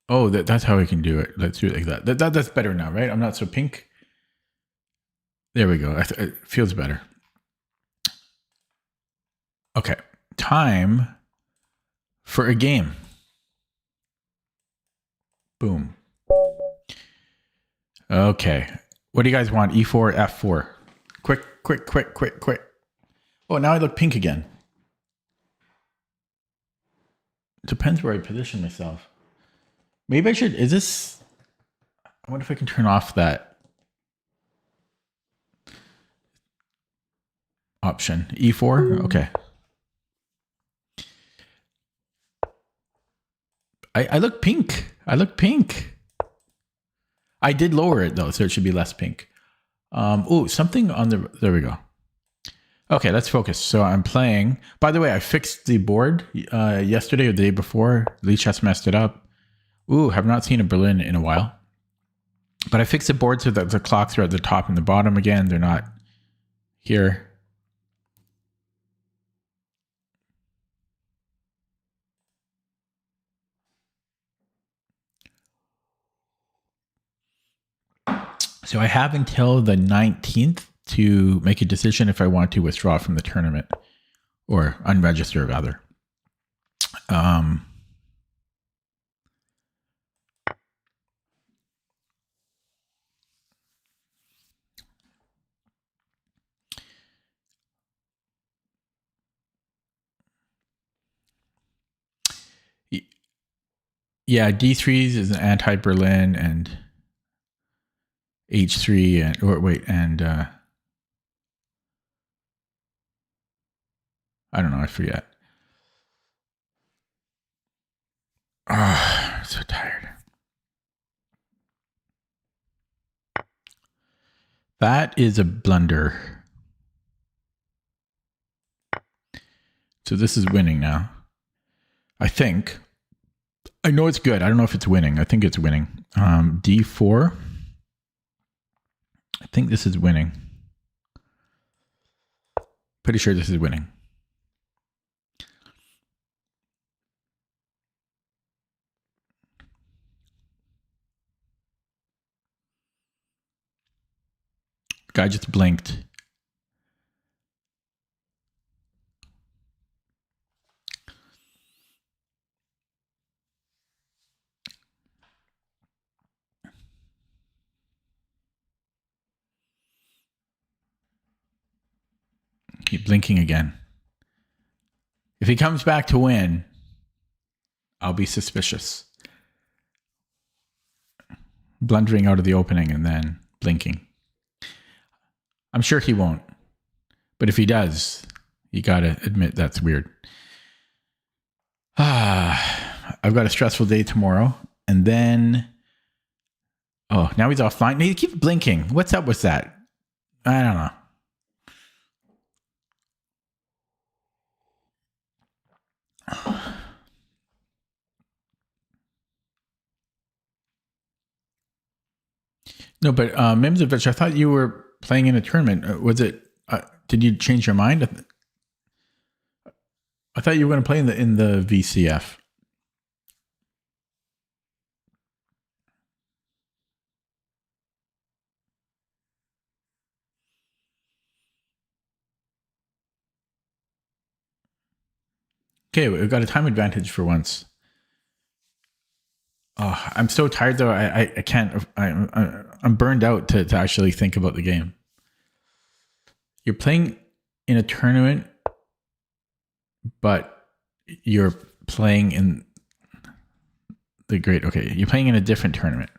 Oh, that's how I can do it. Let's do it like that. That's better now, right? I'm not so pink. There we go. It feels better. Okay. Time for a game. Boom. Okay. What do you guys want? E4, F4? Quick. Oh, now I look pink again. Depends where I position myself. Maybe I should. Is this? I wonder if I can turn off that option. E4? Okay. I look pink. I did lower it though, so it should be less pink. Something on the. There we go. Okay, let's focus. So I'm playing. By the way, I fixed the board yesterday or the day before. Lichess messed it up. Have not seen a Berlin in a while. But I fixed the board so that the clocks are at the top and the bottom again. They're not here. So I have until the 19th to make a decision if I want to withdraw from the tournament or unregister rather. Yeah, D3s is an anti-Berlin and H3 and I don't know, I forget. I'm so tired. That is a blunder. So this is winning now. I think. I know it's good. I don't know if it's winning. I think it's winning. D4. I think this is winning. Pretty sure this is winning. Guy just blinked. Keep blinking again. If he comes back to win, I'll be suspicious. Blundering out of the opening and then blinking. I'm sure he won't. But if he does, you got to admit that's weird. I've got a stressful day tomorrow. And then, now he's offline. He keeps blinking. What's up with that? I don't know. No, but Mimzovich, I thought you were playing in a tournament. Was it? Did you change your mind? I thought you were going to play in the VCF. Okay, we've got a time advantage for once. Oh, I'm so tired though. I can't. I'm burned out to actually think about the game. You're playing in a tournament, but you're playing in the great. Okay, you're playing in a different tournament.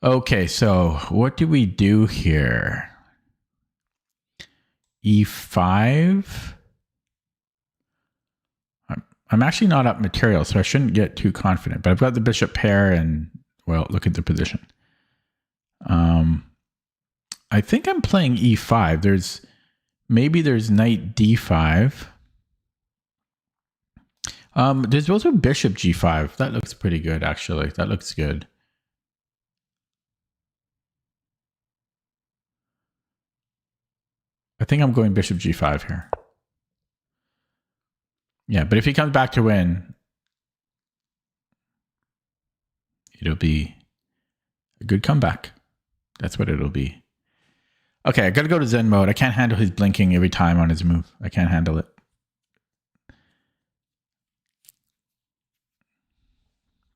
Okay, so what do we do here? E5. I'm actually not up material, so I shouldn't get too confident. But I've got the bishop pair, and well, look at the position. I think I'm playing E5. There's knight D5. There's also bishop G5. That looks pretty good, actually. That looks good. I think I'm going bishop G5 here. Yeah, but if he comes back to win, it'll be a good comeback. That's what it'll be. Okay, I got to go to Zen mode. I can't handle his blinking every time on his move. I can't handle it.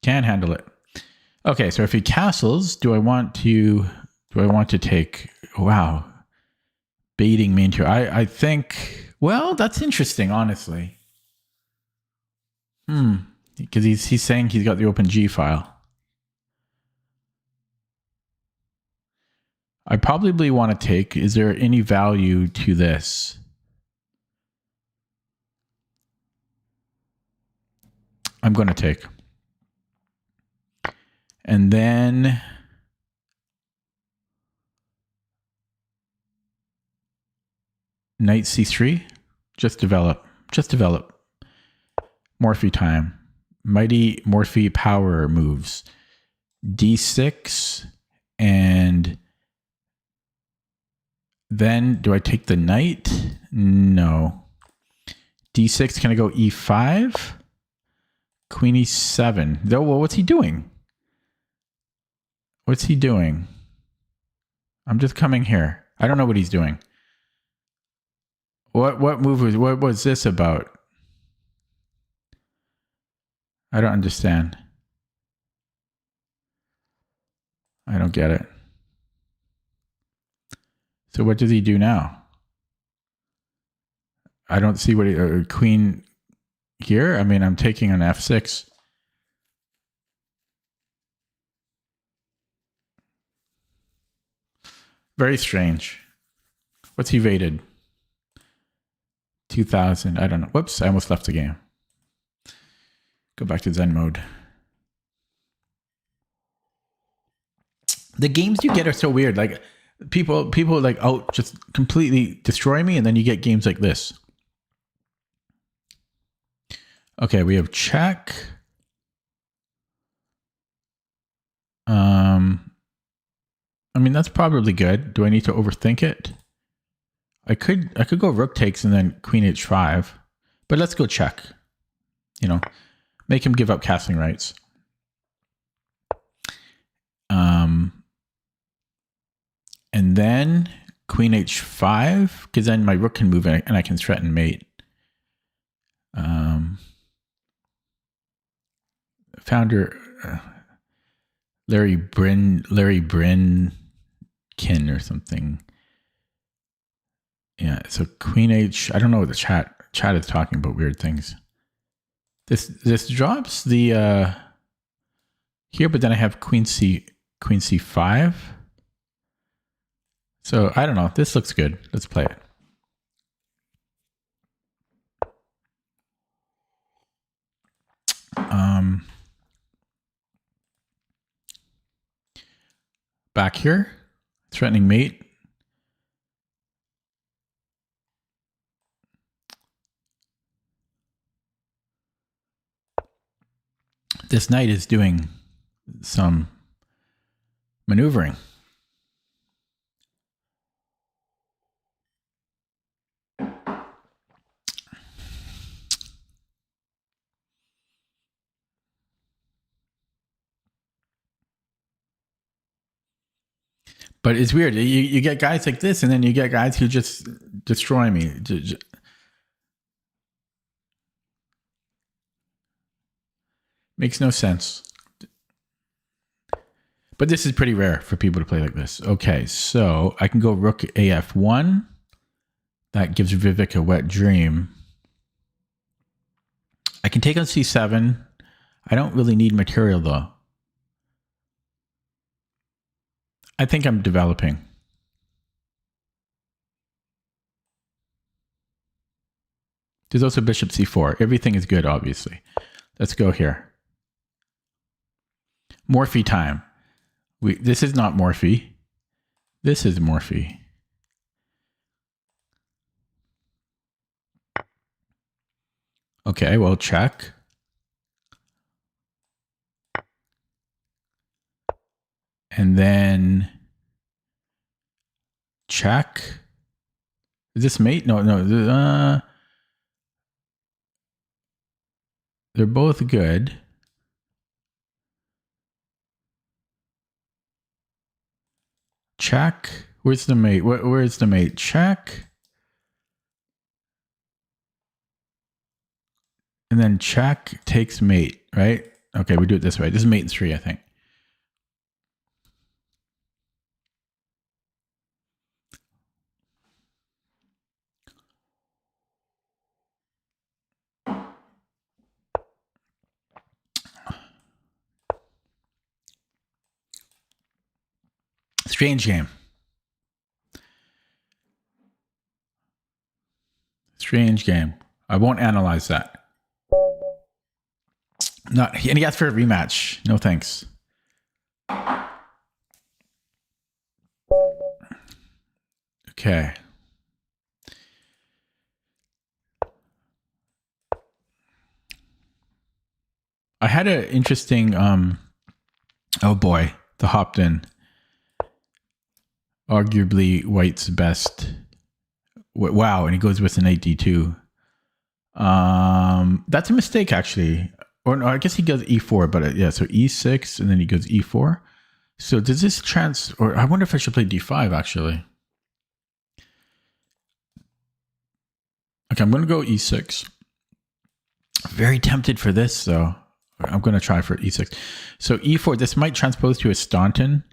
Can't handle it. Okay, so if he castles, do I want to take, wow, baiting me into, I think, well, that's interesting, honestly. Because he's saying he's got the open G file. I probably want to take, is there any value to this? I'm going to take. And then knight C3, just develop. Morphe time. Mighty Morphe power moves. D6, and then do I take the knight? No. D6, can I go E5? Queen E7. No, well, what's he doing? What's he doing? I'm just coming here. I don't know what he's doing. What was this about? I don't understand. I don't get it. So what does he do now? I don't see what queen here. I mean, I'm taking an F6. Very strange. What's he rated? 2000. I don't know. Whoops, I almost left the game. Go back to Zen mode. The games you get are so weird. Like people like out just completely destroy me, and then you get games like this. Okay, we have check. I mean, that's probably good. Do I need to overthink it? I could go rook takes and then queen h5, but let's go check. You know, make him give up castling rights. And then queen h5, because then my rook can move and I can threaten mate. Founder Larry Brinkin or something. Yeah, so queen h. I don't know what the chat is talking about weird things. This drops the here, but then I have queen c5. So I don't know. This looks good. Let's play it. Back here, threatening mate. This knight is doing some maneuvering. But it's weird. You get guys like this, and then you get guys who just destroy me. Makes no sense. But this is pretty rare for people to play like this. Okay, so I can go rook AF1. That gives Vivek a wet dream. I can take on C7. I don't really need material though. I think I'm developing. There's also bishop C4. Everything is good, obviously. Let's go here. Morphe time. This is not Morphe. This is Morphe. Okay, well, check. And then check. Is this mate? No. They're both good. Check. Where's the mate? Where's the mate? Check. And then check takes mate, right? Okay, we do it this way. This is mate in 3, I think. Strange game. Strange game. I won't analyze that. And he asked for a rematch. No thanks. Okay. I had an interesting, oh boy, the hopped in. Arguably White's best. Wow, and he goes with an 8d2. That's a mistake, actually. Or no, I guess he goes e4, but yeah, so e6, and then he goes e4. So does this or I wonder if I should play d5, actually. Okay, I'm going to go e6. Very tempted for this, though. I'm going to try for e6. So e4, this might transpose to a Staunton.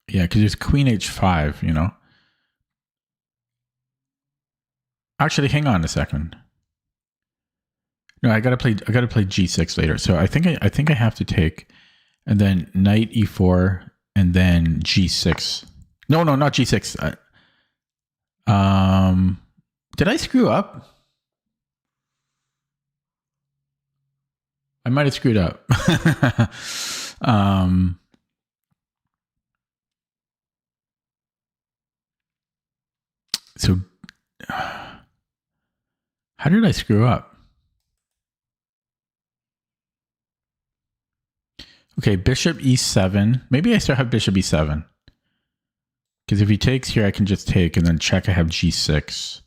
Yeah, because there's queen h5, you know. Actually, hang on a second. No, I gotta play g6 later. So I think I have to take, and then knight e4, and then g6. No, not g6. Did I screw up? I might have screwed up. So how did I screw up? Okay, bishop e7. Maybe I still have bishop e7. Because if he takes here, I can just take and then check. I have g6.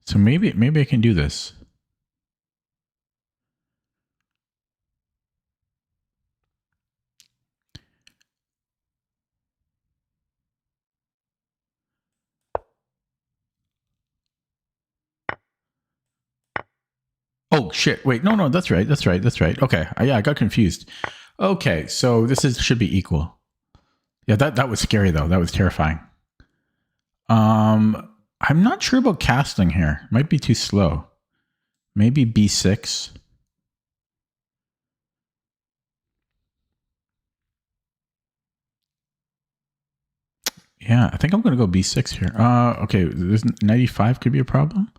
So maybe I can do this. Oh shit! Wait, no, that's right. Okay, yeah, I got confused. Okay, so this should be equal. Yeah, that was scary though. That was terrifying. I'm not sure about castling here. Might be too slow. Maybe b6. Yeah, I think I'm going to go b6 here. Okay, this 95 could be a problem.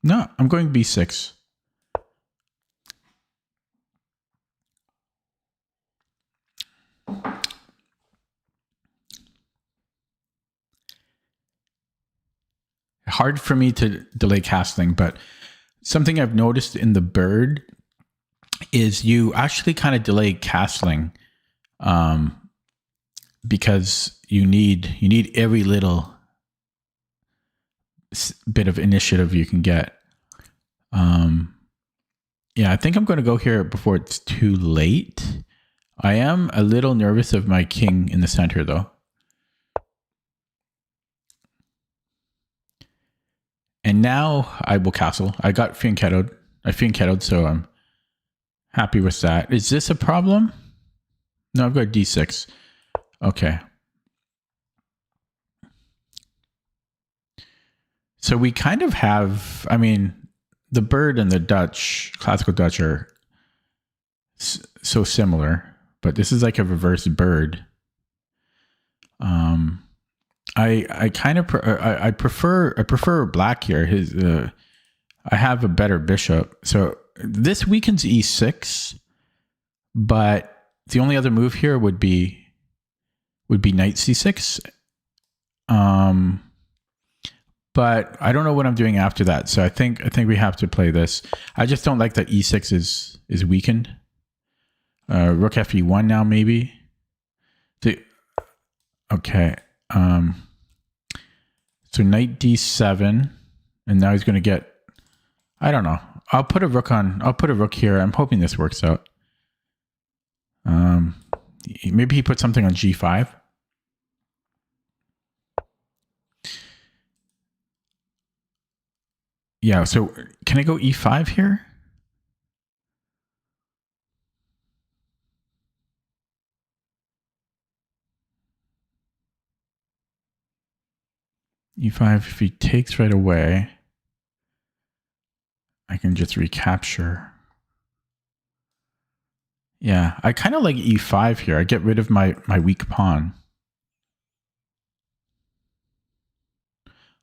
No, I'm going b6. Hard for me to delay castling, but something I've noticed in the bird is you actually kind of delay castling because you need every little bit of initiative you can get. Yeah, I think I'm going to go here before it's too late. I am a little nervous of my king in the center, though. And now I will castle. I got fianchettoed. I fianchettoed, so I'm happy with that. Is this a problem? No, I've got d6. Okay. So we kind of have, I mean, the bird and the Dutch, classical Dutch, are so similar, but this is like a reverse bird. I kind of I prefer black here. I have a better bishop, so this weakens e6, but the only other move here would be knight c6. But I don't know what I'm doing after that, so I think we have to play this. I just don't like that e6 is weakened. Rook fe1 now, maybe. Okay. So knight d7, and now he's going to get. I don't know. I'll put a rook here. I'm hoping this works out. Maybe he put something on g5. Yeah, so can I go e5 here? e5, if he takes right away, I can just recapture. Yeah, I kind of like e5 here. I get rid of my weak pawn.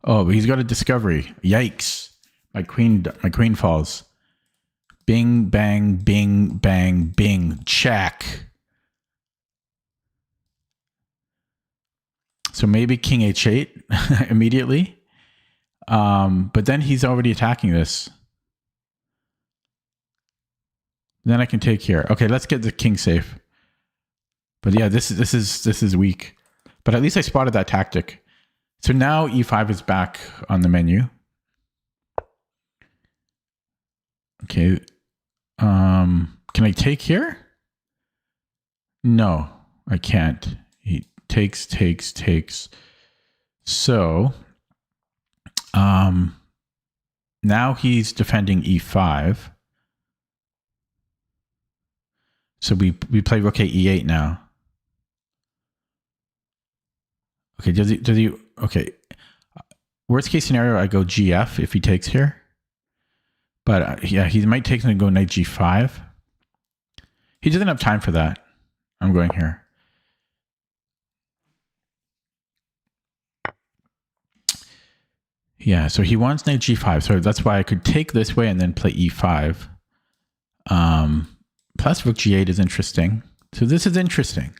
Oh, but he's got a discovery. Yikes. My queen falls. Bing, bang, bing, bang, bing. Check. So maybe king h8 immediately. But then he's already attacking this. Then I can take here. Okay, let's get the king safe. But yeah, this is weak. But at least I spotted that tactic. So now e5 is back on the menu. Okay. Can I take here? No, I can't. He takes. So, now he's defending e5. So we play rook e8 now. Okay, does he okay. Worst case scenario, I go gf if he takes here. But yeah, he might take and go knight g5. He doesn't have time for that. I'm going here. Yeah, so he wants knight g5. So that's why I could take this way and then play e5. Plus rook g8 is interesting. So this is interesting.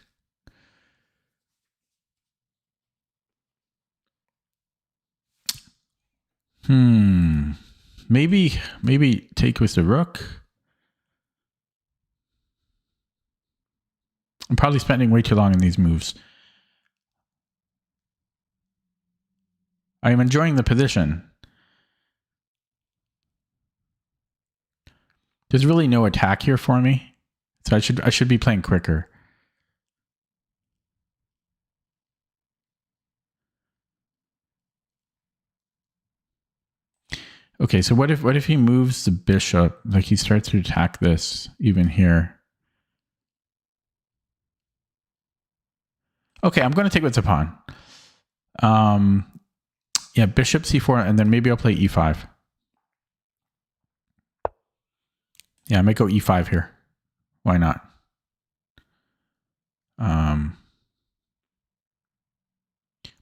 Maybe take with the rook. I'm probably spending way too long in these moves. I am enjoying the position. There's really no attack here for me, so I should be playing quicker. Okay, so what if he moves the bishop? Like he starts to attack this even here. Okay, I'm going to take with the pawn. Yeah, bishop c4, and then maybe I'll play e5. Yeah, I might go e5 here. Why not?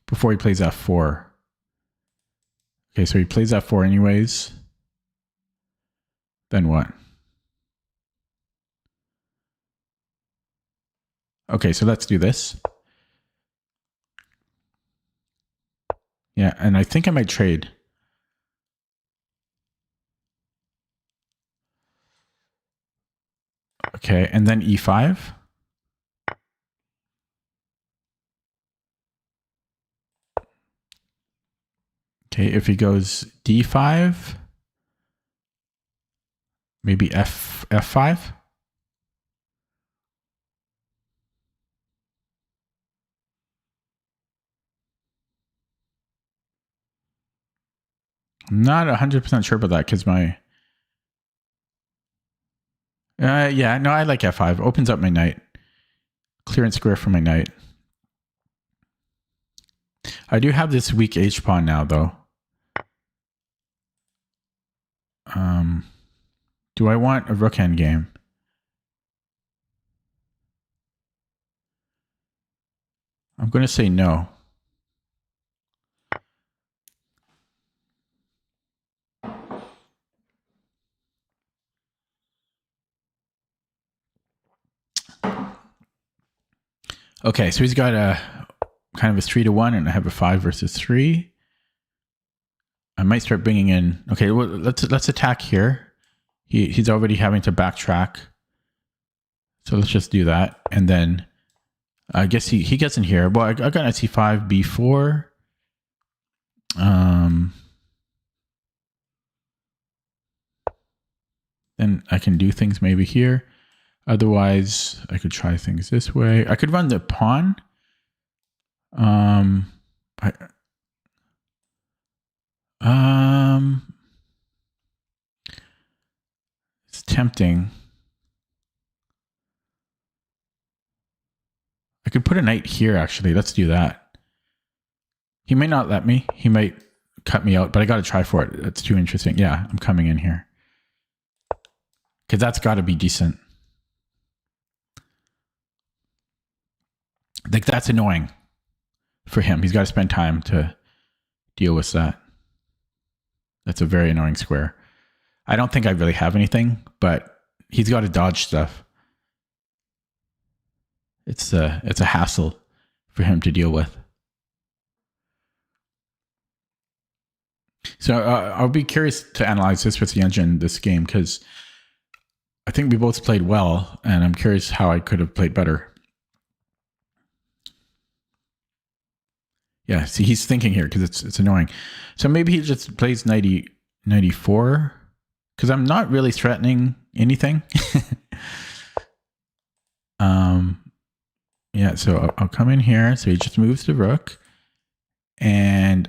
Before he plays f4. Okay, so he plays f4 anyways. Then what? Okay, so let's do this. Yeah, and I think I might trade. Okay, and then e5. Okay, if he goes d5, maybe f5. I'm not 100% sure about that because my... yeah, no, I like f5. Opens up my knight. Clearance square for my knight. I do have this weak h-pawn now, though. Do I want a rook endgame? I'm going to say no. Okay, so he's got a kind of a 3-1, and I have a 5 versus 3. I might start bringing in... Okay, well, let's attack here. He's already having to backtrack. So let's just do that. And then I guess he gets in here. Well, I got knight c5, b4. Then I can do things maybe here. Otherwise, I could try things this way. I could run the pawn. It's tempting. I could put a knight here, actually. Let's do that. He might not let me. He might cut me out, but I got to try for it. That's too interesting. Yeah, I'm coming in here. Because that's got to be decent. Like, that's annoying for him. He's got to spend time to deal with that. That's a very annoying square. I don't think I really have anything, but he's got to dodge stuff. It's a hassle for him to deal with. So I'll be curious to analyze this with Yunjin this game, because I think we both played well, and I'm curious how I could have played better. Yeah, see, he's thinking here because it's annoying. So maybe he just plays 94, because I'm not really threatening anything. Yeah, so I'll come in here. So he just moves the rook, and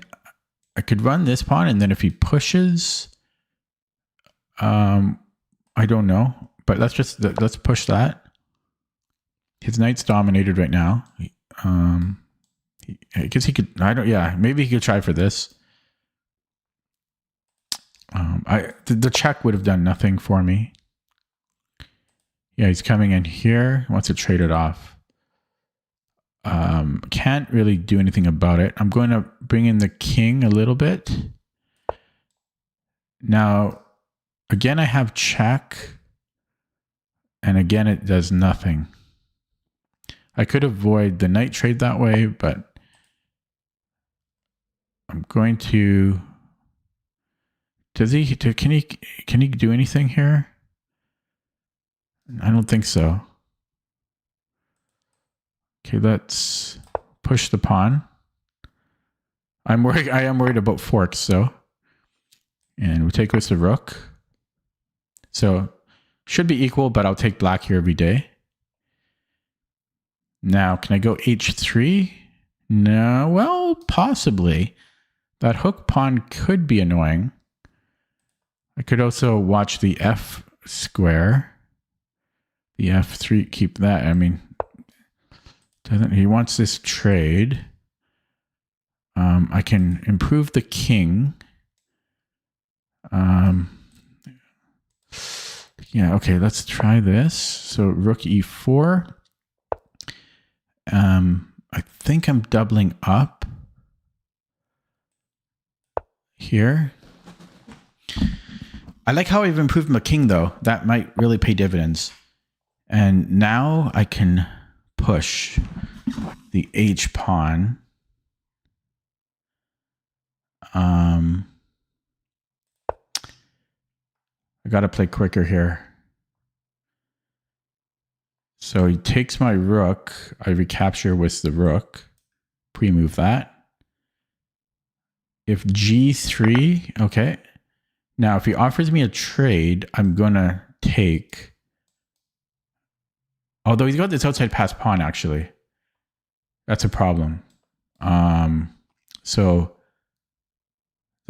I could run this pawn, and then if he pushes, I don't know, but let's push that. His knight's dominated right now. I guess he could. Maybe he could try for this. The check would have done nothing for me. Yeah, he's coming in here. He wants to trade it off. Can't really do anything about it. I'm going to bring in the king a little bit. Now, again, I have check. And again, it does nothing. I could avoid the knight trade that way, but I'm going to... Can he do anything here? I don't think so. Okay, let's push the pawn. I am worried about forks, though. And we take with the rook. So should be equal, but I'll take black here every day. Now, can I go h3? No, well, possibly. That hook pawn could be annoying. I could also watch the f square. The f3, keep that. I mean, he wants this trade. I can improve the king. Yeah, okay, let's try this. So rook e4. I think I'm doubling up here. I like how I've improved my king, though. That might really pay dividends. And now I can push the h pawn. I got to play quicker here. So he takes my rook. I recapture with the rook. Pre-move that. If g3, okay. Now, if he offers me a trade, I'm going to take. Although he's got this outside pass pawn, actually. That's a problem. So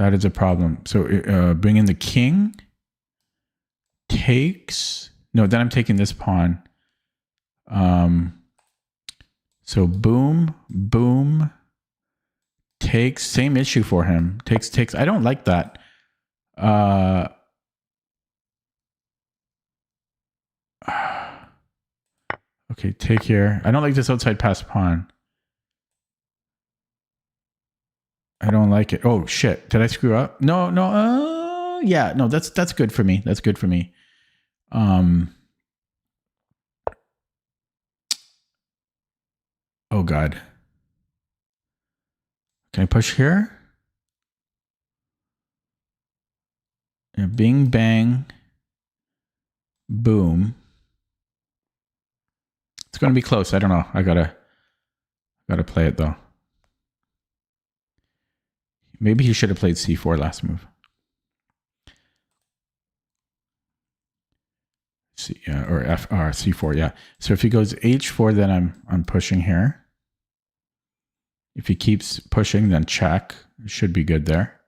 That is a problem. So bring in the king. Takes. No, then I'm taking this pawn. So boom, boom. Takes. Same issue for him. Takes. I don't like that. Okay, take here. I don't like this outside pass pawn. I don't like it. Oh shit! Did I screw up? No, no. Yeah, no. That's good for me. That's good for me. Oh god. Can I push here? Yeah, bing bang. Boom. It's gonna be close. I don't know. I gotta play it though. Maybe he should have played c4 last move. Yeah, or c4, yeah. So if he goes h4, then I'm pushing here. If he keeps pushing, then check. It should be good there.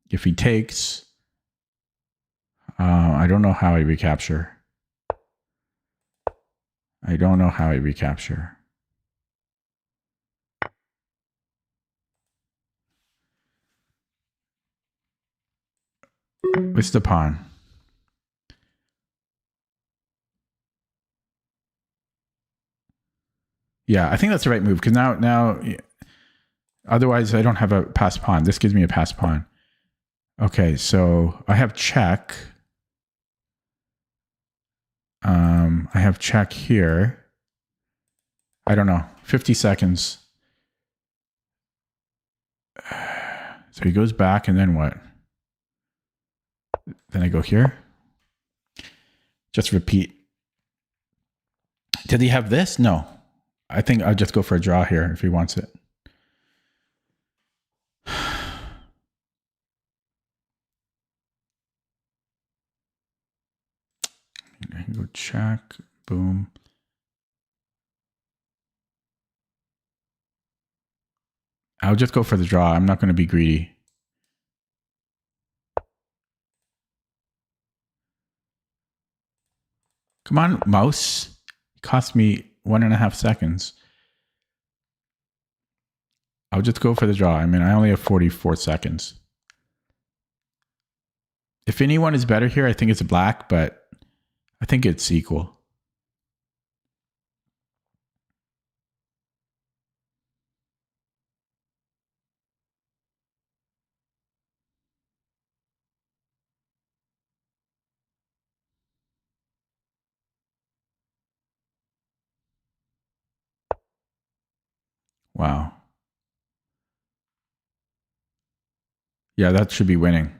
If he takes, I don't know how I recapture. I don't know how I recapture. It's the pawn. Yeah, I think that's the right move because now, otherwise I don't have a pass pawn. This gives me a pass pawn. Okay, so I have check. I have check here. I don't know. 50 seconds. So he goes back and then what? Then I go here. Just repeat. Did he have this? No. I think I'll just go for a draw here if he wants it. I can go check. Boom. I'll just go for the draw. I'm not going to be greedy. Come on, mouse. It cost me 1.5 seconds. I'll just go for the draw. I mean, I only have 44 seconds. If anyone is better here, I think it's black, but I think it's equal. Wow. Yeah, that should be winning.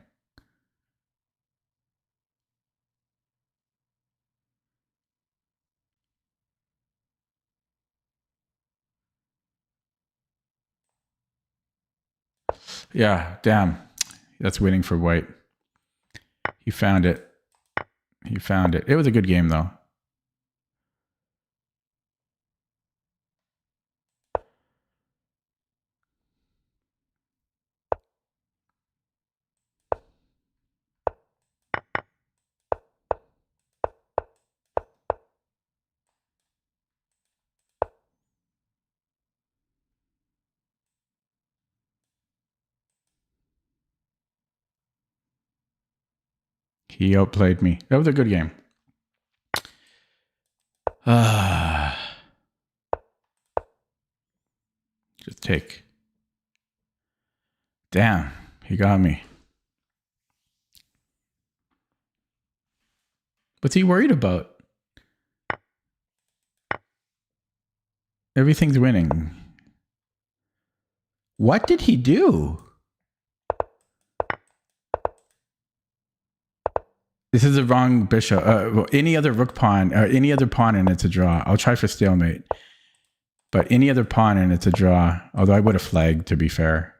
Yeah, damn. That's winning for white. He found it. He found it. It was a good game, though. He outplayed me. That was a good game. Just take. Damn, he got me. What's he worried about? Everything's winning. What did he do? This is the wrong bishop. Any other rook pawn, or any other pawn, and it's a draw. I'll try for stalemate. But any other pawn, and it's a draw. Although I would have flagged, to be fair.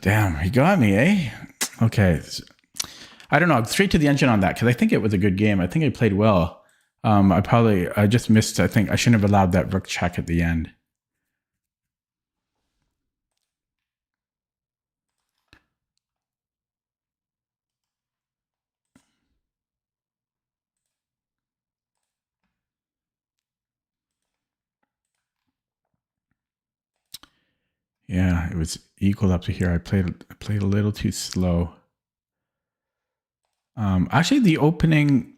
Damn, he got me, eh? Okay. I don't know. Straight to the engine on that because I think it was a good game. I think I played well. I just missed. I think I shouldn't have allowed that rook check at the end. Yeah, it was equal up to here. I played a little too slow. Actually, the opening.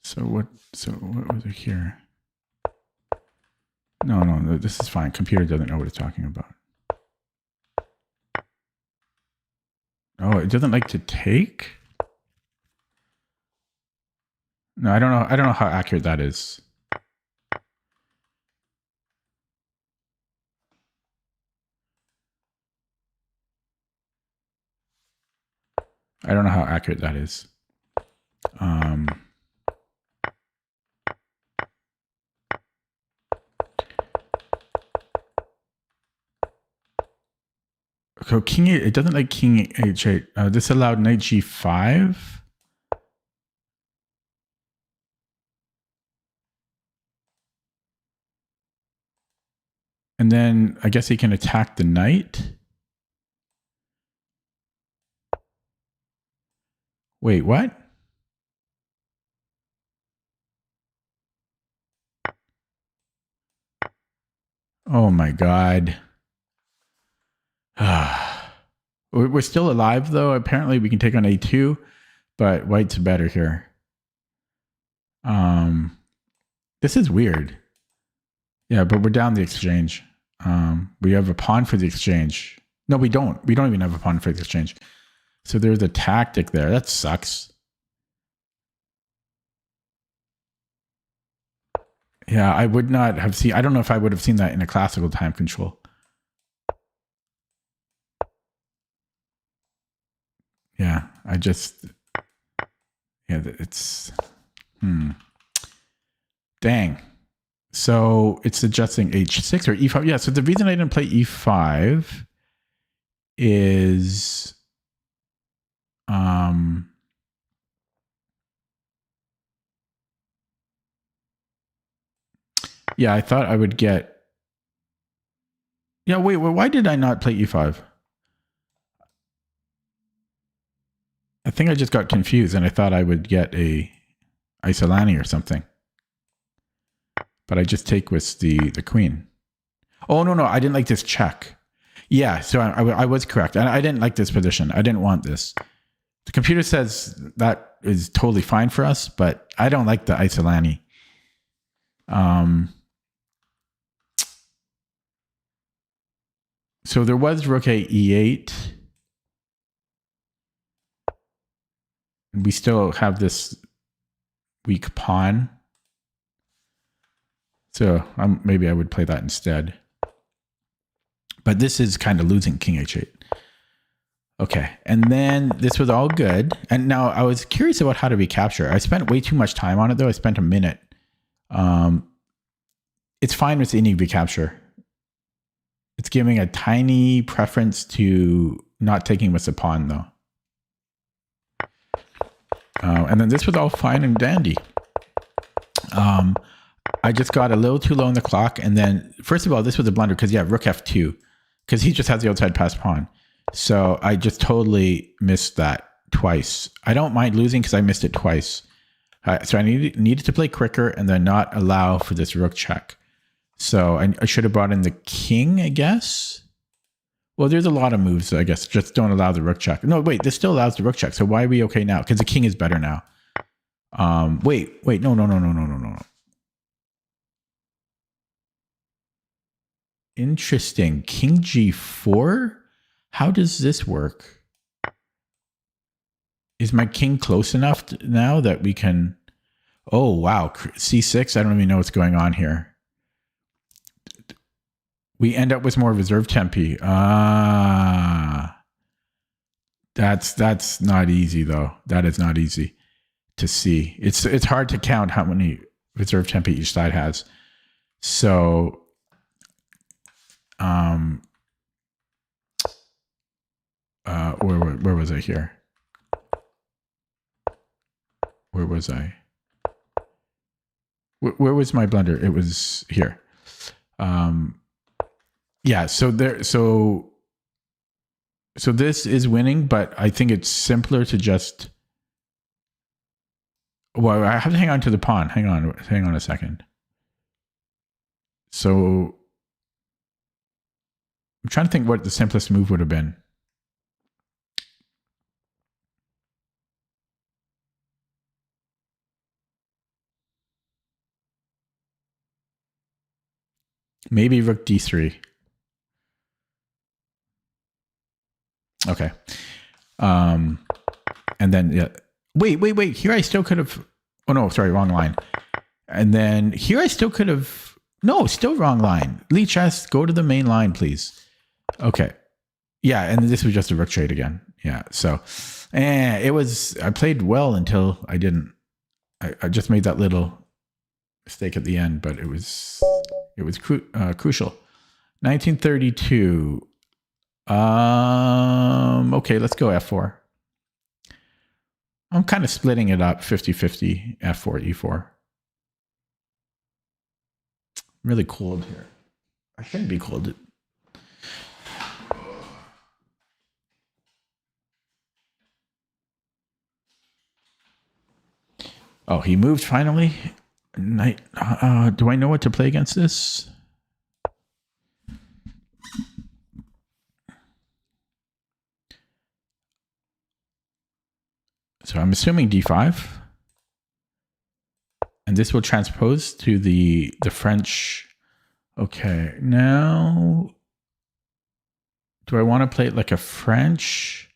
So what was it here? No, this is fine. Computer doesn't know what it's talking about. Oh, it doesn't like to take? No, I don't know. I don't know how accurate that is. I don't know how accurate that is. So king 8, it doesn't like king h8. This allowed knight g5. And then I guess he can attack the knight. Wait, what? Oh my God. We're still alive though. Apparently we can take on a2, but white's better here. This is weird. Yeah, but we're down the exchange. We have a pawn for the exchange. No, we don't. We don't even have a pawn for the exchange. So there's a tactic there. That sucks. Yeah, I would not have seen. I don't know if I would have seen that in a classical time control. Yeah, it's, Dang. So it's adjusting h6 or e5. Yeah, so the reason I didn't play e5 is, yeah, I thought I would get, yeah, wait, why did I not play e5? I think I just got confused and I thought I would get a Isolani or something. But I just take with the queen. Oh, no, I didn't like this check. Yeah, so I was correct. I didn't like this position. I didn't want this. The computer says that is totally fine for us, but I don't like the Isolani. So there was rook a e8. We still have this weak pawn. So maybe I would play that instead. But this is kind of losing king h8. Okay, and then this was all good. And now I was curious about how to recapture. I spent way too much time on it though. I spent a minute. It's fine with any recapture. It's giving a tiny preference to not taking with the pawn though. And then this was all fine and dandy. I just got a little too low in the clock. And then, first of all, this was a blunder because, yeah, rook f2, because he just has the outside pass pawn. So I just totally missed that twice. I don't mind losing because I missed it twice. So I needed to play quicker and then not allow for this rook check. So I should have brought in the king, I guess. Well, there's a lot of moves, I guess. Just don't allow the rook check. No, wait, this still allows the rook check. So why are we okay now? Because the king is better now. Wait, no. Interesting. King g4? How does this work? Is my king close enough now that we can... Oh, wow. c6? I don't even know what's going on here. We end up with more reserve tempi. That's not easy, though. That is not easy to see. It's hard to count how many reserve tempi each side has. So... Where was I here? Where was I? Where was my blunder? It was here. Yeah, so this is winning, but I think it's simpler to just... Well, I have to hang on to the pawn. Hang on a second. So I'm trying to think what the simplest move would have been. Maybe rook d3. Okay. And then, yeah. Wait. Here I still could have... Oh, no, sorry, wrong line. And then here I still could have... No, still wrong line. Lee chess, go to the main line, please. Okay. Yeah, and this was just a rook trade again. Yeah, so... it was... I played well until I didn't. I just made that little mistake at the end, but it was crucial. 1932. Okay, let's go f4. I'm kind of splitting it up 50-50, f4, e4. Really cold here. I shouldn't be cold. Oh, he moved finally. Knight. Do I know what to play against this? So I'm assuming d5. And this will transpose to the French. Okay, now do I want to play it like a French?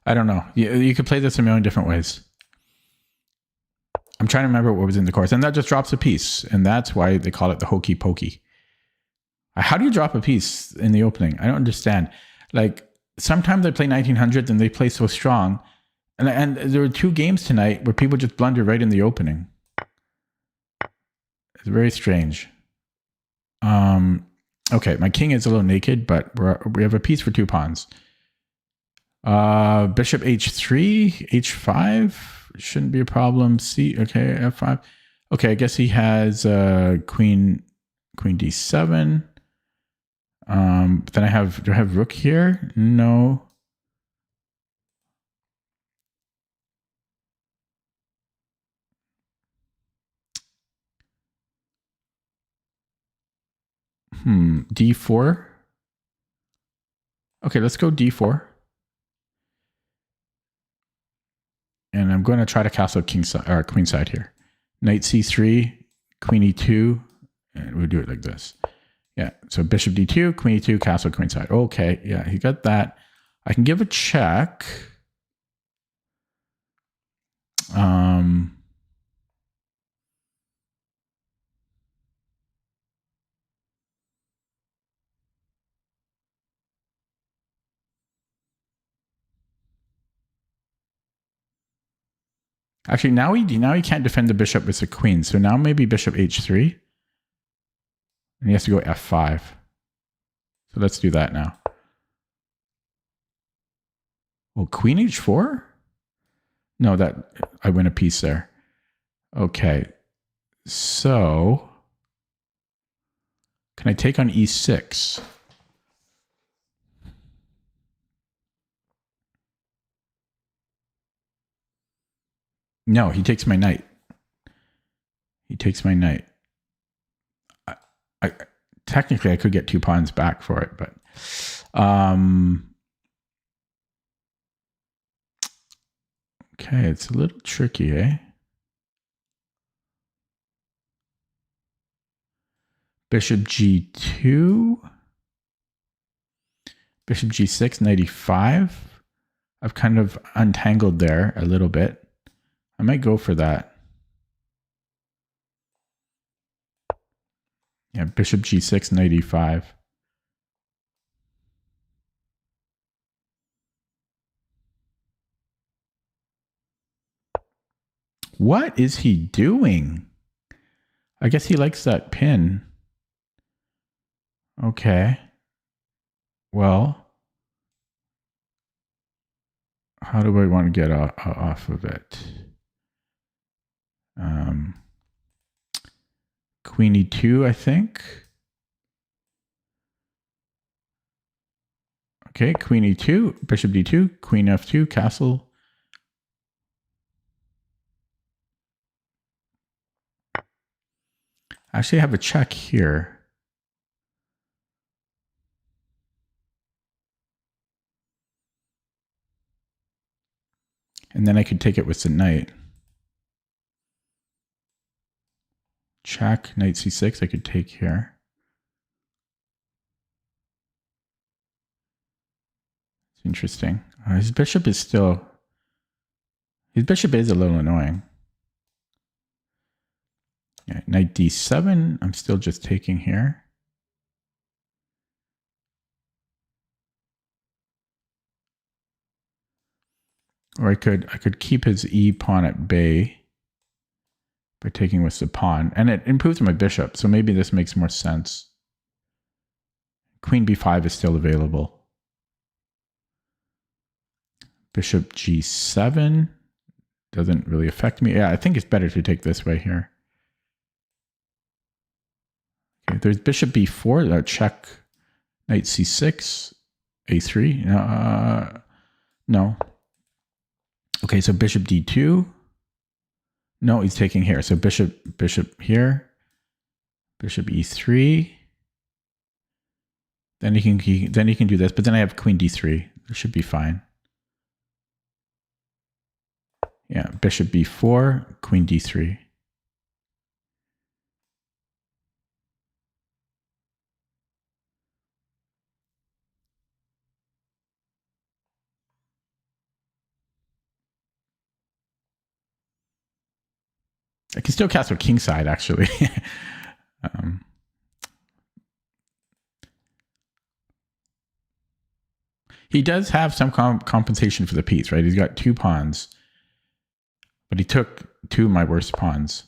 I don't know. You could play this a million different ways. I'm trying to remember what was in the course. And that just drops a piece. And that's why they call it the hokey pokey. How do you drop a piece in the opening? I don't understand. Like, sometimes I play 1900s and they play so strong. And there were 2 games tonight where people just blunder right in the opening. It's very strange. Okay, my king is a little naked, but we have a piece for 2 pawns. Bishop h3, h5 shouldn't be a problem. C, okay, f5. Okay, I guess he has queen d7. Then do I have rook here? No. D4. Okay, let's go d4. And I'm going to try to castle kingside or queenside here. Knight c3, queen e2, and we'll do it like this. Yeah, so bishop d2, queen e2, castle queenside. Okay, yeah, he got that. I can give a check. Actually, now he can't defend the bishop with the queen. So now maybe bishop h3. And he has to go f5. So let's do that now. Well, queen h4? No, that I win a piece there. Okay. So can I take on e6? No, he takes my knight. He takes my knight. I technically I could get 2 pawns back for it, but okay, it's a little tricky, eh? Bishop g2. Bishop g6, knight e5. I've kind of untangled there a little bit. I might go for that. Yeah, bishop g6, knight e5. What is he doing? I guess he likes that pin. Okay. Well, how do I want to get off of it? Queen e2, I think. Okay, queen e2, bishop d2, queen f2, castle. Actually, I have a check here. And then I could take it with the knight. Check, knight c6, I could take here. It's interesting. His bishop is a little annoying. Yeah, knight d7, I'm still just taking here. Or I could keep his e pawn at bay by taking with the pawn, and it improves my bishop, so maybe this makes more sense. Queen b5 is still available. Bishop g7 doesn't really affect me. Yeah, I think it's better to take this way here. Okay, there's bishop b4, check, knight c6, a3. No. Okay, so bishop d2. No, he's taking here. So bishop here. Bishop e3. Then he can do this, but then I have queen d3. This should be fine. Yeah, bishop b4, queen d3. I can still castle kingside, actually. He does have some compensation for the piece, right? He's got 2 pawns, but he took 2 of my worst pawns.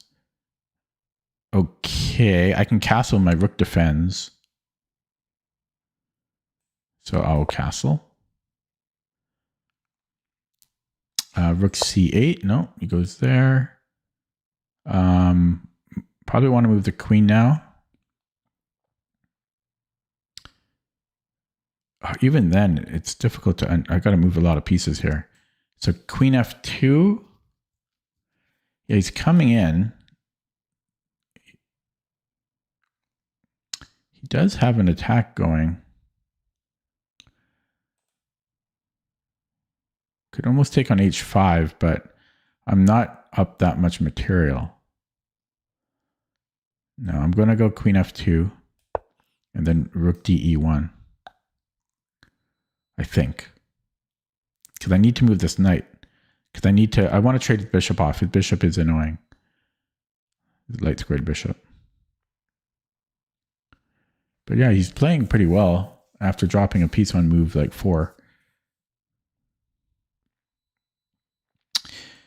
Okay, I can castle. My rook defends. So I'll castle. Rook c8. No, he goes there. Probably want to move the queen now. Even then, it's difficult to... I got to move a lot of pieces here. So queen f2. Yeah, he's coming in. He does have an attack going. Could almost take on h5, but I'm not up that much material. No, I'm going to go queen f2 and then rook de1. I think. Because I need to move this knight. Because I want to trade his bishop off. His bishop is annoying. Light squared bishop. But yeah, he's playing pretty well after dropping a piece on move like 4.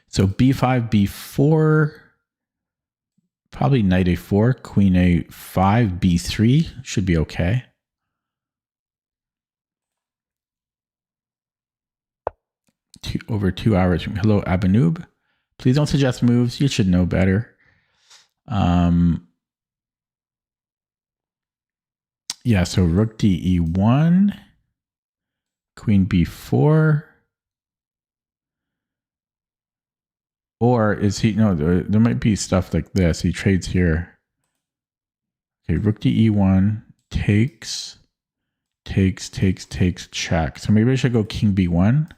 So b5, b4, probably knight a4, queen a5, b3 should be okay. Over 2 hours. Hello, Abanoob. Please don't suggest moves. You should know better. Yeah, so rook de1, queen b4. Or is he... No, there might be stuff like this. He trades here. Okay, rook de1, takes, check. So maybe I should go king b1.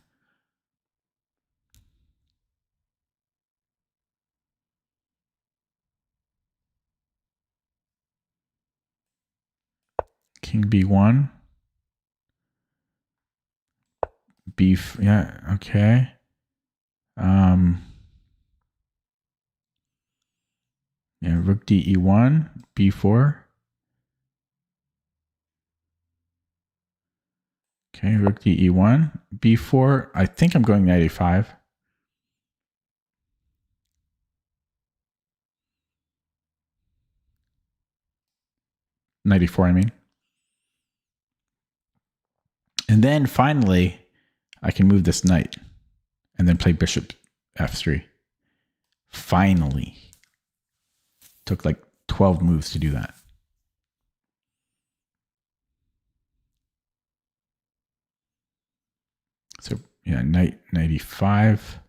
King b1. Yeah, okay. Yeah, rook de1, b4. Okay, rook de1, b4. I think I'm going knight a5. 94, I mean. And then finally, I can move this knight and then play bishop f3. Finally. Took like 12 moves to do that. So yeah, knight 95.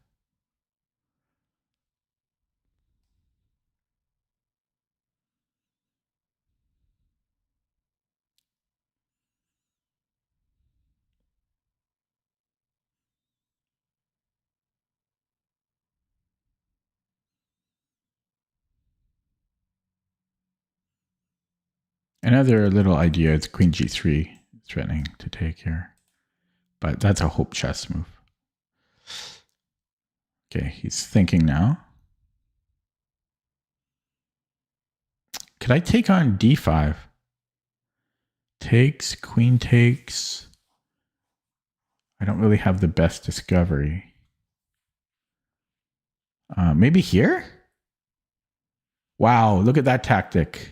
Another little idea is queen g3 threatening to take here. But that's a hope chess move. Okay, he's thinking now. Could I take on d5? Takes, queen takes. I don't really have the best discovery. Maybe here? Wow, look at that tactic.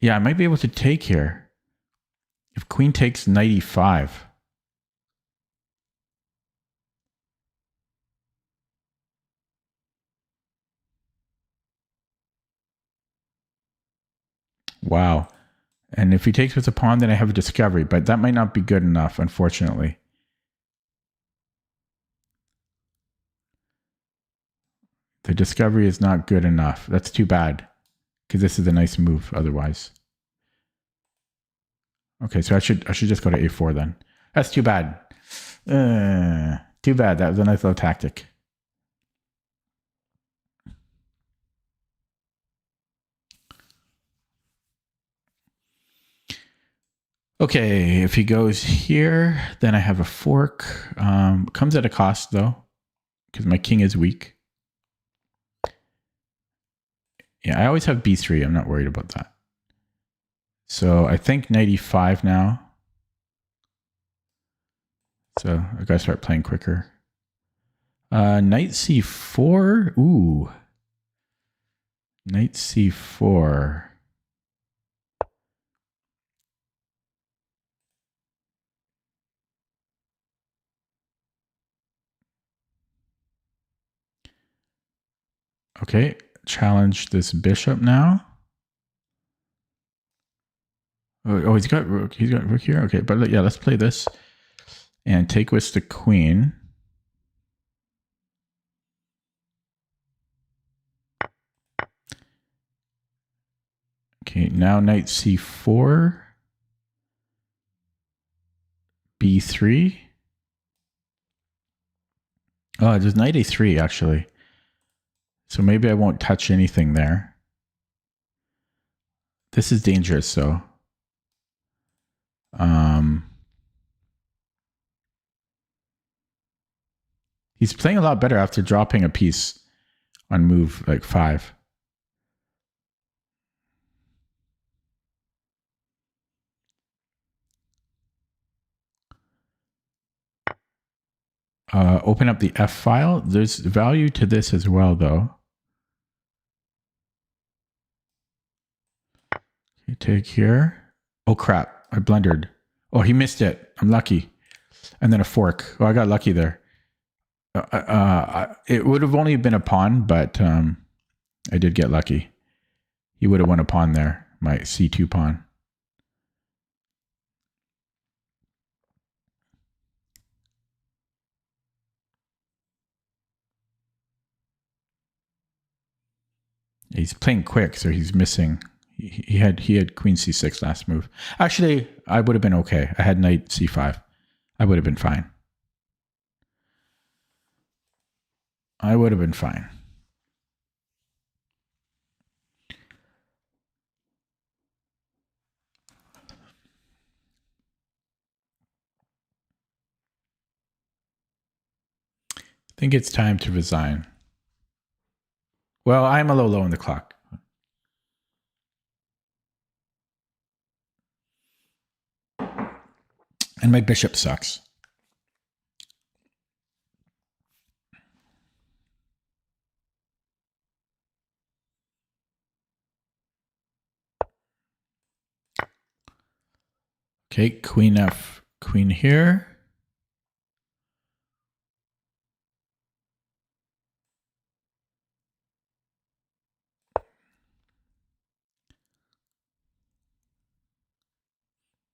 Yeah, I might be able to take here. If queen takes knight e5. Wow. And if he takes with a pawn, then I have a discovery. But that might not be good enough, unfortunately. The discovery is not good enough. That's too bad. Because this is a nice move otherwise. Okay, so I should just go to a4 then. That's too bad. Too bad. That was a nice little tactic. Okay, if he goes here, then I have a fork. Comes at a cost though, because my king is weak. Yeah, I always have b3. I'm not worried about that. So I think knight e5 now. So I gotta start playing quicker. Knight c4. Ooh. Knight c4. Okay, challenge this bishop now. Oh, he's got rook. He's got rook here. Okay, but yeah, let's play this and take with the queen. Okay, now knight c4, b3. Oh, there's knight a3 actually. So maybe I won't touch anything there. This is dangerous, though. He's playing a lot better after dropping a piece on move like 5. Open up the F file. There's value to this as well, though. Okay, take here. Oh, crap. I blundered. Oh, he missed it. I'm lucky. And then a fork. Oh, I got lucky there. It would have only been a pawn, but I did get lucky. He would have won a pawn there, my c2 pawn. He's playing quick, so he's missing. He had queen c6 last move. Actually, I would have been okay. I had knight c5. I would have been fine. I would have been fine. I think it's time to resign. Well, I'm a little low on the clock. And my bishop sucks. Okay, queen F, queen here.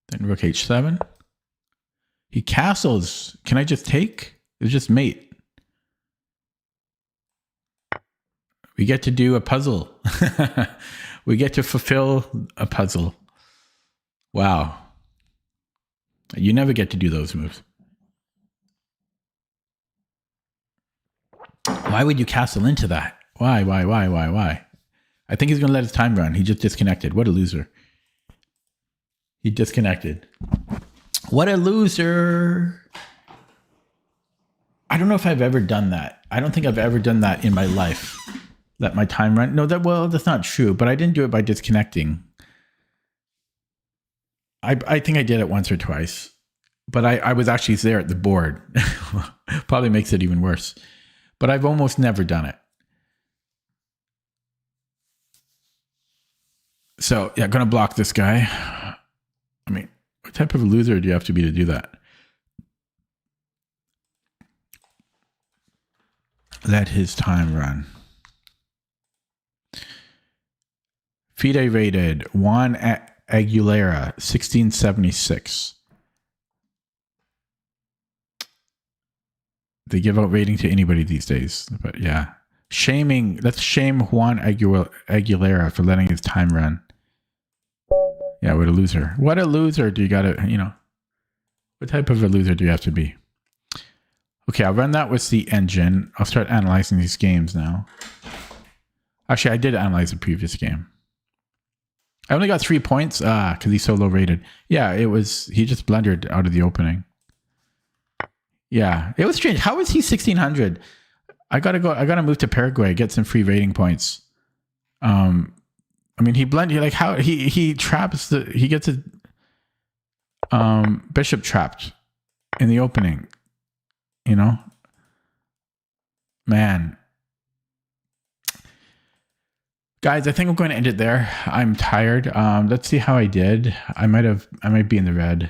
Then rook H7. He castles. Can I just take? It's just mate. We get to do a puzzle. We get to fulfill a puzzle. Wow. You never get to do those moves. Why would you castle into that? Why? I think he's going to let his time run. He just disconnected. What a loser. He disconnected. What a loser. I don't know if I've ever done that. I don't think I've ever done that in my life. Let my time run. No, that's not true, but I didn't do it by disconnecting. I think I did it once or twice, but I was actually there at the board. Probably makes it even worse, but I've almost never done it. So yeah, going to block this guy. I mean, what type of a loser do you have to be to do that? Let his time run. FIDE rated Juan Aguilera, 1676. They give out rating to anybody these days, but yeah. Let's shame Juan Aguilera for letting his time run. Yeah, what a loser. What a loser do you gotta, what type of a loser do you have to be? Okay, I'll run that with the engine. I'll start analyzing these games now. Actually, I did analyze the previous game. I only got 3 points because he's so low rated. Yeah, he just blundered out of the opening. Yeah, it was strange. How is he 1600? I gotta move to Paraguay, get some free rating points. I mean, he blended, like how he traps he gets a bishop trapped in the opening, man. Guys, I think I'm going to end it there. I'm tired. Let's see how I did. I might be in the red.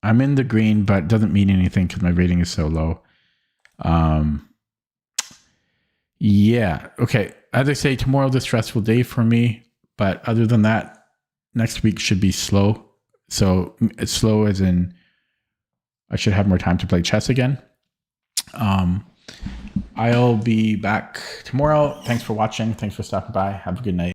I'm in the green, but it doesn't mean anything because my rating is so low. Yeah. Okay. As I say, tomorrow's a stressful day for me, but other than that, next week should be slow. So it's slow as in I should have more time to play chess again. I'll be back tomorrow. Thanks for watching. Thanks for stopping by. Have a good night.